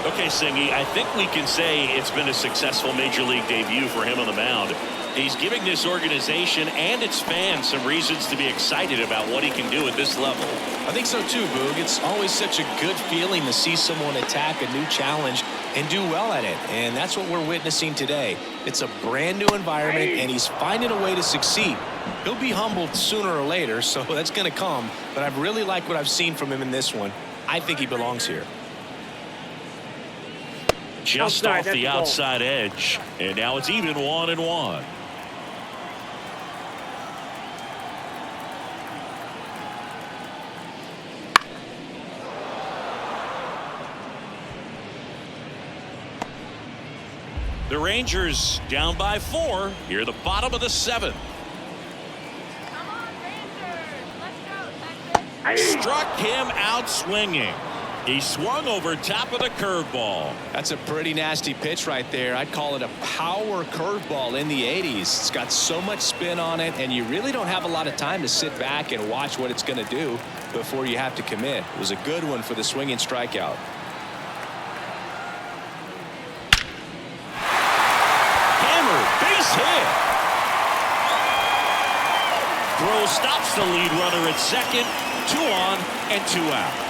Okay, Singy, I think we can say it's been a successful Major League debut for him on the mound. He's giving this organization and its fans some reasons to be excited about what he can do at this level. I think so too, Boog. It's always such a good feeling to see someone attack a new challenge and do well at it. And that's what we're witnessing today. It's a brand new environment, and he's finding a way to succeed. He'll be humbled sooner or later, so that's going to come. But I've really liked what I've seen from him in this one. I think he belongs here. Just off the outside edge. And now it's even 1-1. The Rangers down by 4 here, the bottom of the 7th. Come on, Rangers. Let's go, Texas. Struck him out swinging. He swung over top of the curveball. That's a pretty nasty pitch right there. I'd call it a power curveball in the 80s. It's got so much spin on it, and you really don't have a lot of time to sit back and watch what it's going to do before you have to commit. It was a good one for the swinging strikeout. Base hit. Throw stops the lead runner at second. 2 on and 2 out.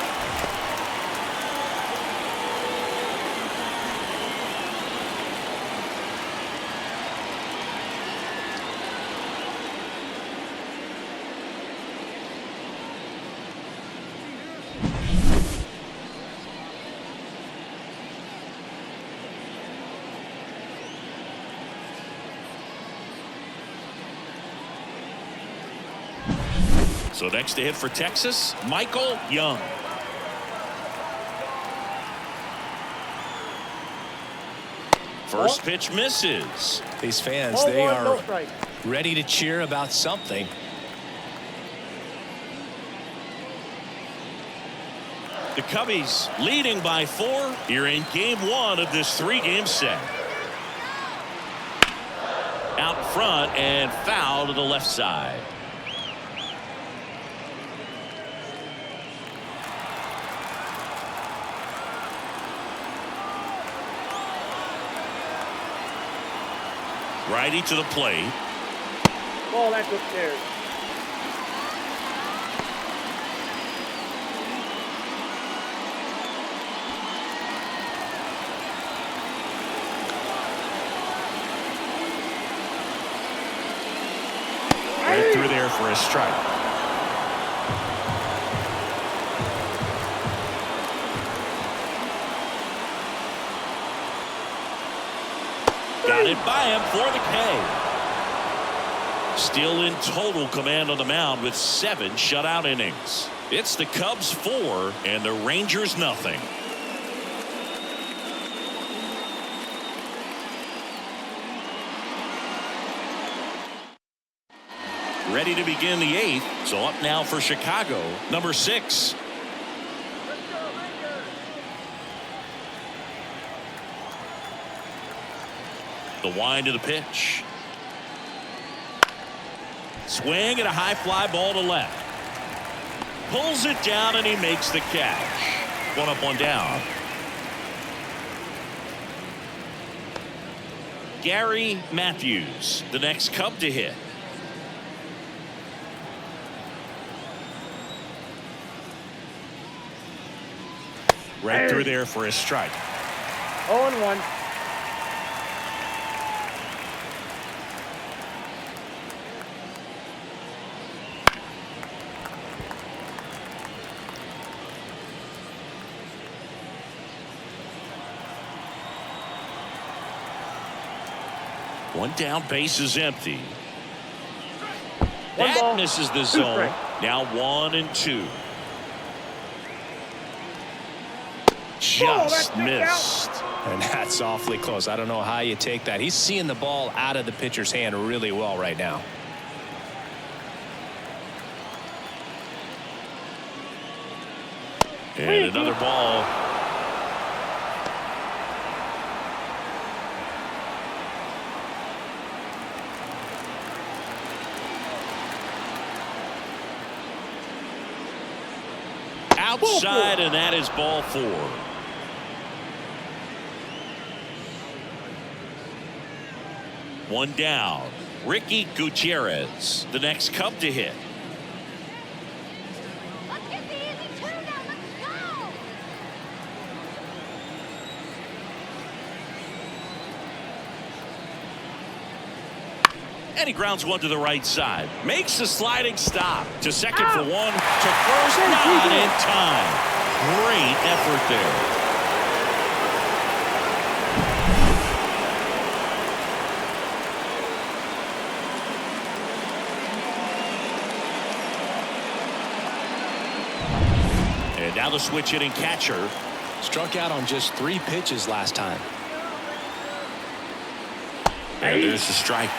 So next to hit for Texas, Michael Young. First pitch misses. These fans, they are ready to cheer about something. The Cubbies leading by 4 here in game 1 of this 3-game set. Out front and foul to the left side. Righty to the plate. Ball that's upstairs. Right through there for a strike. Got it by him for the K. Still in total command on the mound with 7 shutout innings. It's the Cubs 4 and the Rangers nothing. Ready to begin the 8th. So up now for Chicago, number 6. The wind of the pitch. Swing and a high fly ball to left. Pulls it down and he makes the catch. 1 up, 1 down. Gary Matthews, the next Cub to hit. Right through there for a strike. 0-1. One down, base is empty. One That ball, misses the 2 zone. strikes. Now 1-2. Ball, that's Just kicked missed. And that's awfully close. I don't know how you take that. He's seeing the ball out of the pitcher's hand really well right now. And another ball. Outside, and that is ball 4. One down. Ricky Gutierrez, the next Cub to hit. Let's get the easy turn now. Let's go. And he grounds one to the right side. Makes a sliding stop. To second for one. To first, not in time. Great effort there. And now the switch hitting catcher. Struck out on just 3 pitches last time. And there's the strike.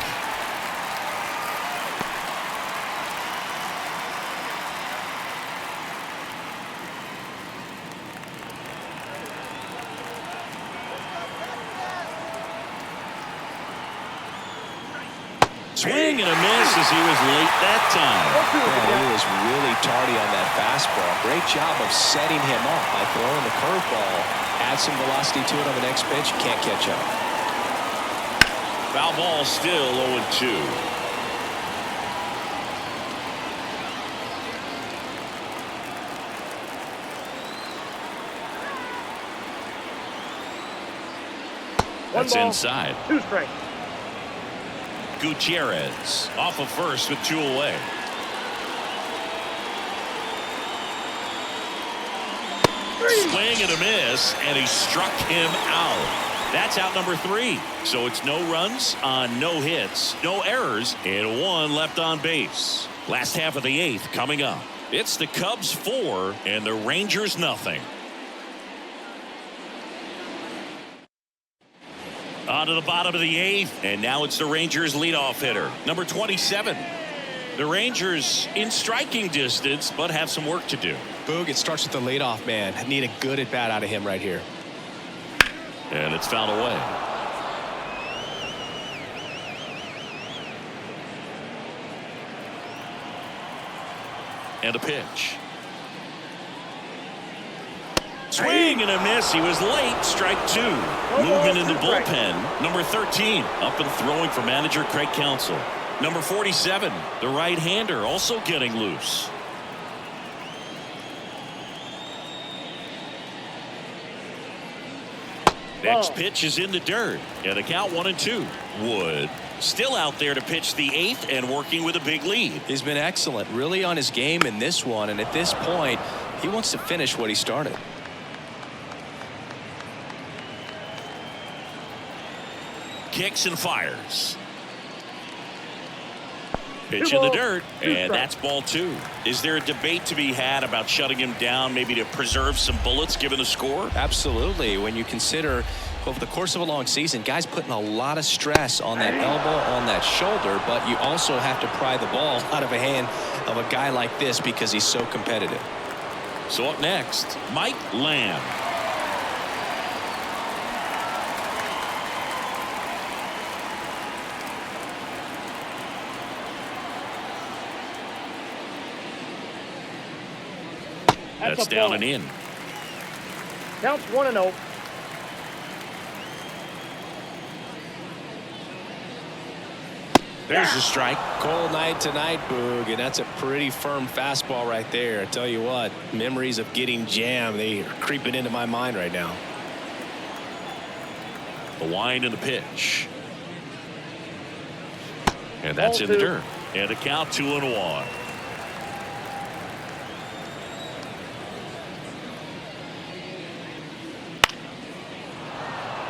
Swing and a miss as he was late that time. Yeah, he was really tardy on that fastball. Great job of setting him up by throwing the curveball. Add some velocity to it on the next pitch. Can't catch up. Foul ball, still 0-2. That's inside. 2 strikes. Gutierrez off of first with 2 away. Swing and a miss, and he struck him out. That's out number 3. So it's no runs on no hits, no errors, and 1 left on base. Last half of the 8th coming up. It's the Cubs 4 and the Rangers nothing. On to the bottom of the 8th, and now it's the Rangers leadoff hitter, number 27. The Rangers in striking distance, but have some work to do. Boog, it starts with the leadoff man. Need a good at bat out of him right here. And it's fouled away. And a pitch. Swing and a miss. He was late. Strike 2. Movement in the bullpen. Number 13 up and throwing for manager Craig Counsell. Number 47, the right-hander, also getting loose. Next pitch is in the dirt. And a count 1-2. Wood still out there to pitch the 8th and working with a big lead. He's been excellent, really on his game in this one. And at this point, he wants to finish what he started. Kicks and fires. Pitch in the dirt, and that's ball 2. Is there a debate to be had about shutting him down, maybe to preserve some bullets given the score? Absolutely. When you consider over the course of a long season, guys putting a lot of stress on that elbow, on that shoulder, but you also have to pry the ball out of a hand of a guy like this because he's so competitive. So up next, Mike Lamb. That's down and in. Counts 1-0. There's a strike. Cold night tonight, Boog, and that's a pretty firm fastball right there. I tell you what, memories of getting jammed, they are creeping into my mind right now. The wind and the pitch. And that's in the dirt. And a count 2-1.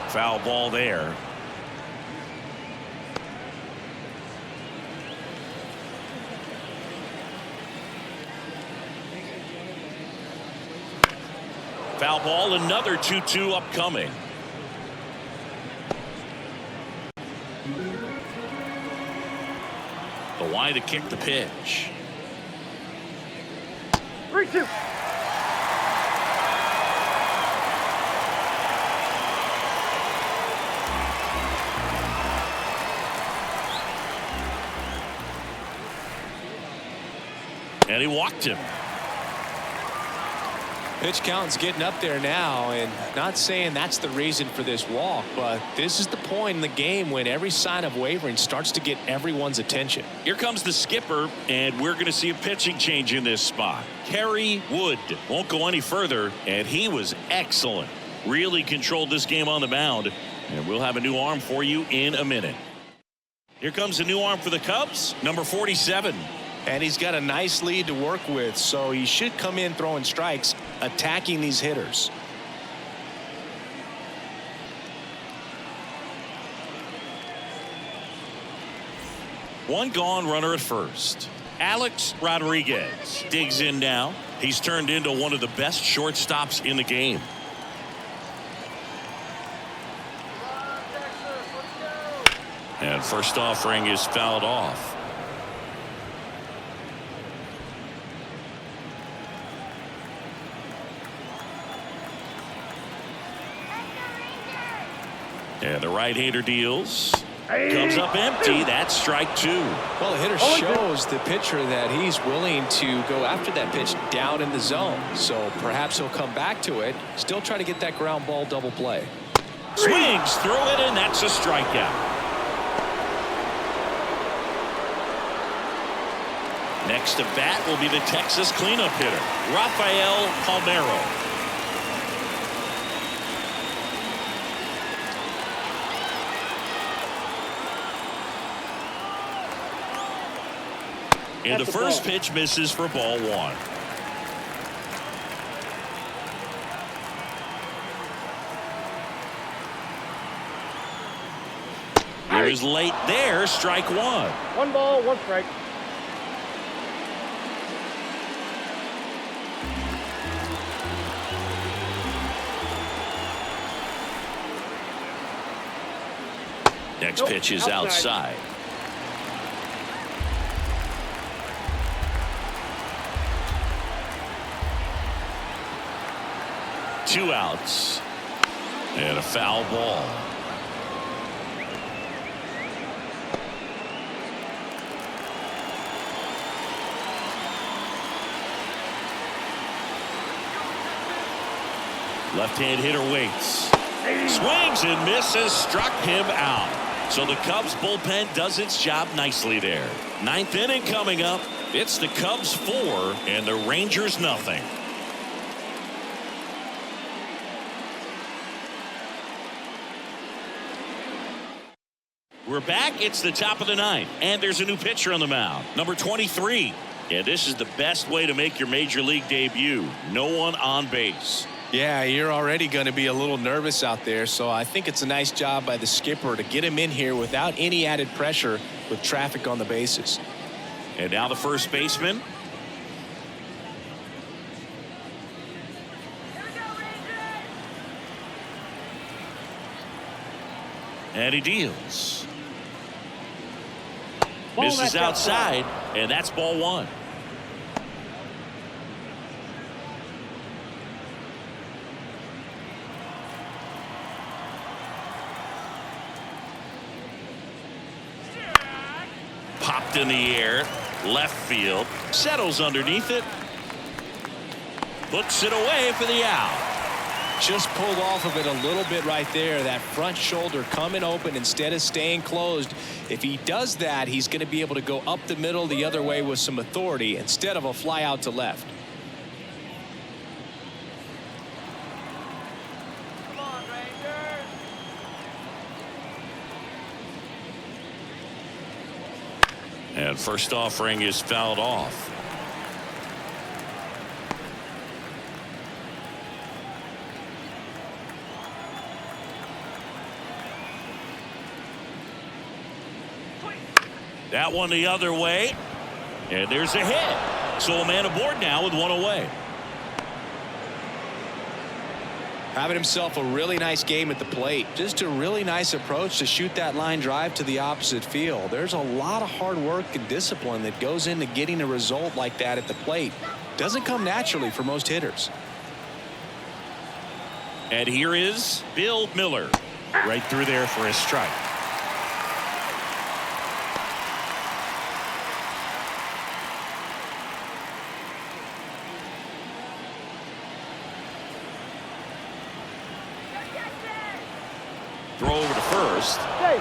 Foul ball there. Foul ball, another 2-2 upcoming. The line to kick the pitch. 3-2. And he walked him. Pitch count's getting up there now, and not saying that's the reason for this walk, but this is the point in the game when every sign of wavering starts to get everyone's attention. Here comes the skipper, and we're going to see a pitching change in this spot. Kerry Wood won't go any further, and he was excellent. Really controlled this game on the mound, and we'll have a new arm for you in a minute. Here comes a new arm for the Cubs, number 47. And he's got a nice lead to work with, so he should come in throwing strikes, attacking these hitters. One gone, runner at first. Alex Rodriguez digs in now. He's turned into one of the best shortstops in the game. And first offering is fouled off. And the right-hander deals. Comes up empty. That's strike two. Well, the hitter shows the pitcher that he's willing to go after that pitch down in the zone. So perhaps he'll come back to it. Still try to get that ground ball double play. Swings through it, and that's a strikeout. Next to bat will be the Texas cleanup hitter, Rafael Palmeiro. And the first pitch misses for ball one. He was late there, strike one. 1 ball, 1 strike. Next pitch is outside. Two outs and a foul ball. Left-hand hitter waits. Swings and misses, struck him out. So the Cubs bullpen does its job nicely there. Ninth inning coming up. It's the Cubs 4 and the Rangers nothing. We're back. It's the top of the ninth, and there's a new pitcher on the mound, number 23. And this is the best way to make your major league debut. No one on base. Yeah, you're already going to be a little nervous out there, so I think it's a nice job by the skipper to get him in here without any added pressure with traffic on the bases. And now the first baseman. And he deals. Misses outside, and that's ball one. Popped in the air, left field, settles underneath it, puts it away for the out. Just pulled off of it a little bit right there. That front shoulder coming open instead of staying closed. If he does that, he's going to be able to go up the middle the other way with some authority instead of a fly out to left. Come on, Rangers. And first offering is fouled off. That one the other way. And there's a hit. So a man aboard now with one away. Having himself a really nice game at the plate. Just a really nice approach to shoot that line drive to the opposite field. There's a lot of hard work and discipline that goes into getting a result like that at the plate. Doesn't come naturally for most hitters. And here is Bill Miller. Right through there for a strike. Throw over to first. Hey.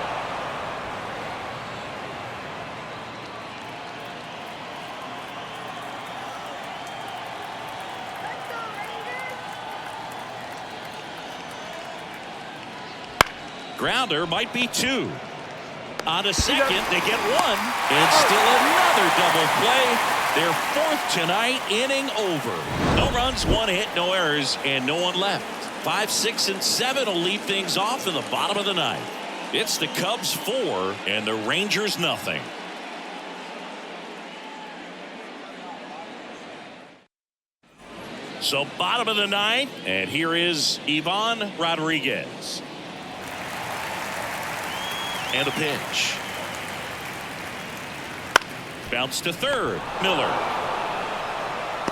Grounder might be 2. On a second, they get 1. And still another double play. Their 4th tonight, inning over. No runs, 1 hit, no errors, and no one left. 5, 6, and 7 will lead things off in the bottom of the 9th. It's the Cubs 4 and the Rangers nothing. So bottom of the 9th, and here is Ivan Rodriguez. And a pitch. Bounce to third. Miller.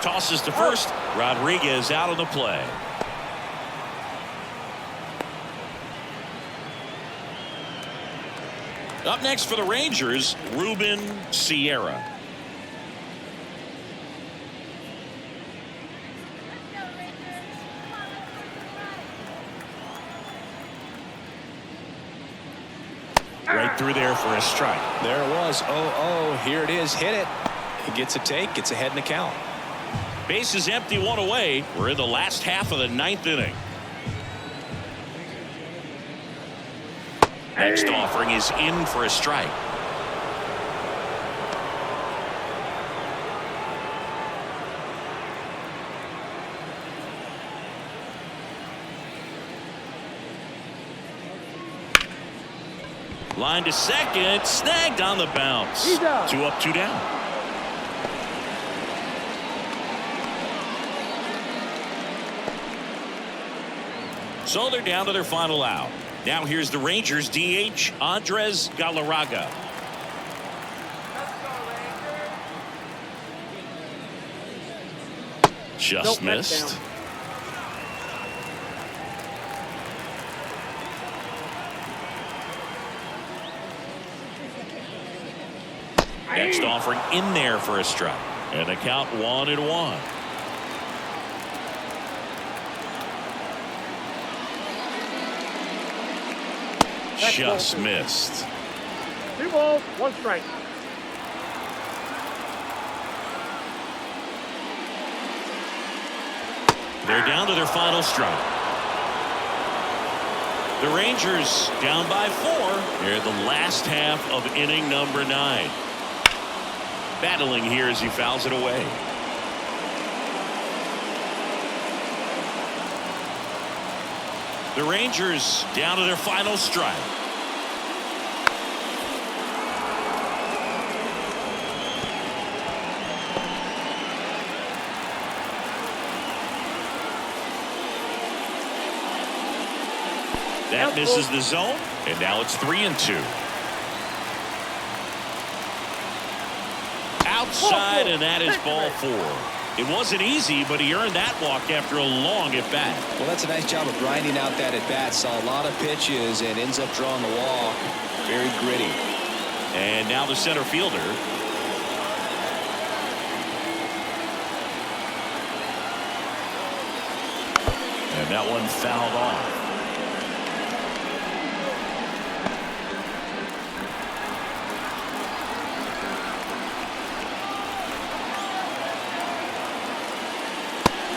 Tosses to first. Rodriguez out on the play. Up next for the Rangers, Ruben Sierra. Right through there for a strike. There it was. 0-0. Here it is. Hit it. He gets a take. Gets ahead in the count. Bases empty, 1 away. We're in the last half of the 9th inning. Next offering is in for a strike. Line to second, snagged on the bounce. 2 up, 2 down. So they're down to their final out. Now here's the Rangers DH, Andres Galarraga. Just missed. Next offering in there for a strike. And the count 1-1. Just missed. 2 balls, 1 strike. They're down to their final strike. The Rangers down by 4. They're the last half of inning number 9. Battling here as he fouls it away. The Rangers down to their final strike. That misses the zone, and now it's 3-2. Outside, and that is ball 4. It wasn't easy, but he earned that walk after a long at bat. Well, that's a nice job of grinding out that at bat. Saw a lot of pitches and ends up drawing the walk. Very gritty. And now the center fielder. And that one fouled off.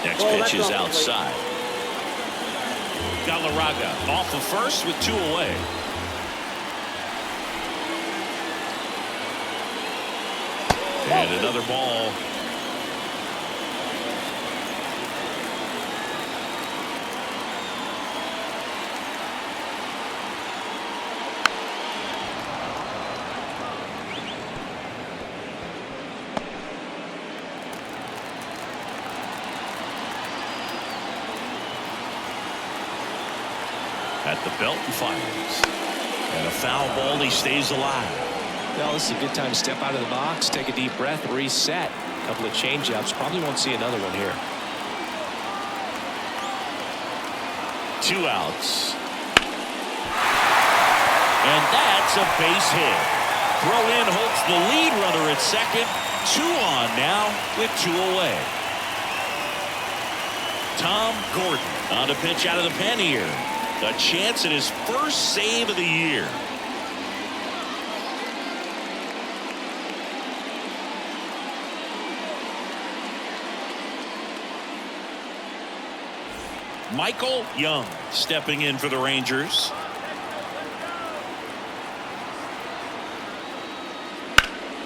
Next pitch is outside. Galarraga off of first with 2 away. And another ball. at the belt and fires. And a foul ball. He stays alive. Well, this is a good time to step out of the box, take a deep breath, reset. A couple of change-ups. Probably won't see another one here. 2 outs. And that's a base hit. Throw in holds the lead runner at second. 2 on now with 2 away. Tom Gordon on to pitch out of the pen here. A chance at his first save of the year. Michael Young stepping in for the Rangers.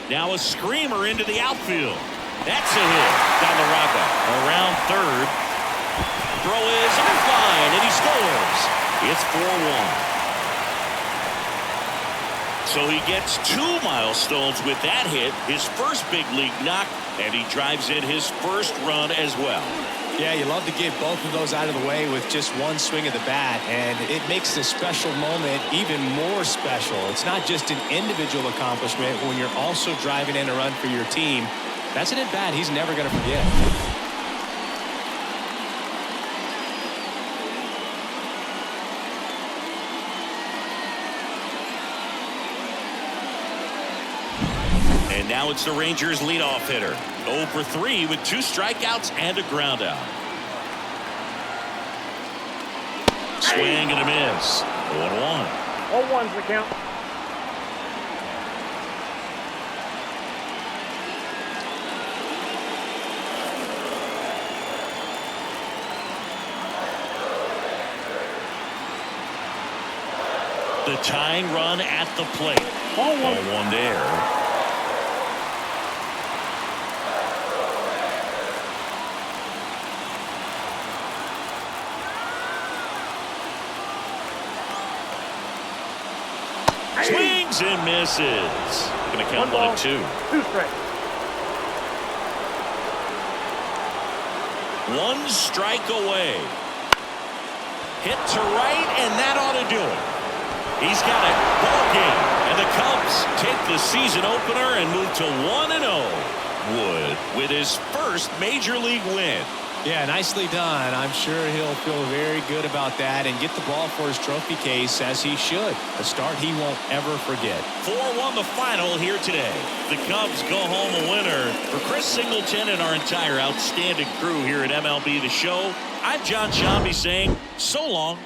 Now a screamer into the outfield. That's a hit. Galarraga around third. Throw is on the line, and he scores. It's 4-1. So he gets 2 milestones with that hit, his first big league knock, and he drives in his first run as well. Yeah, you love to get both of those out of the way with just one swing of the bat, and it makes the special moment even more special. It's not just an individual accomplishment when you're also driving in a run for your team. That's an at-bat he's never going to forget. And now it's the Rangers leadoff hitter. 0 for 3 with 2 strikeouts and a ground out. Swing and a miss. 0-1. 0-1's the count. The tying run at the plate. 0-1 there. Swings and misses. Going to count 1 and 2. 2 strikes. 1 strike away. Hit to right, and that ought to do it. He's got a ball game, and the Cubs take the season opener and move to 1-0. Wood with his first major league win. Yeah, nicely done. I'm sure he'll feel very good about that and get the ball for his trophy case, as he should. A start he won't ever forget. 4-1 the final here today. The Cubs go home a winner. For Chris Singleton and our entire outstanding crew here at MLB The Show, I'm John Shambi saying so long.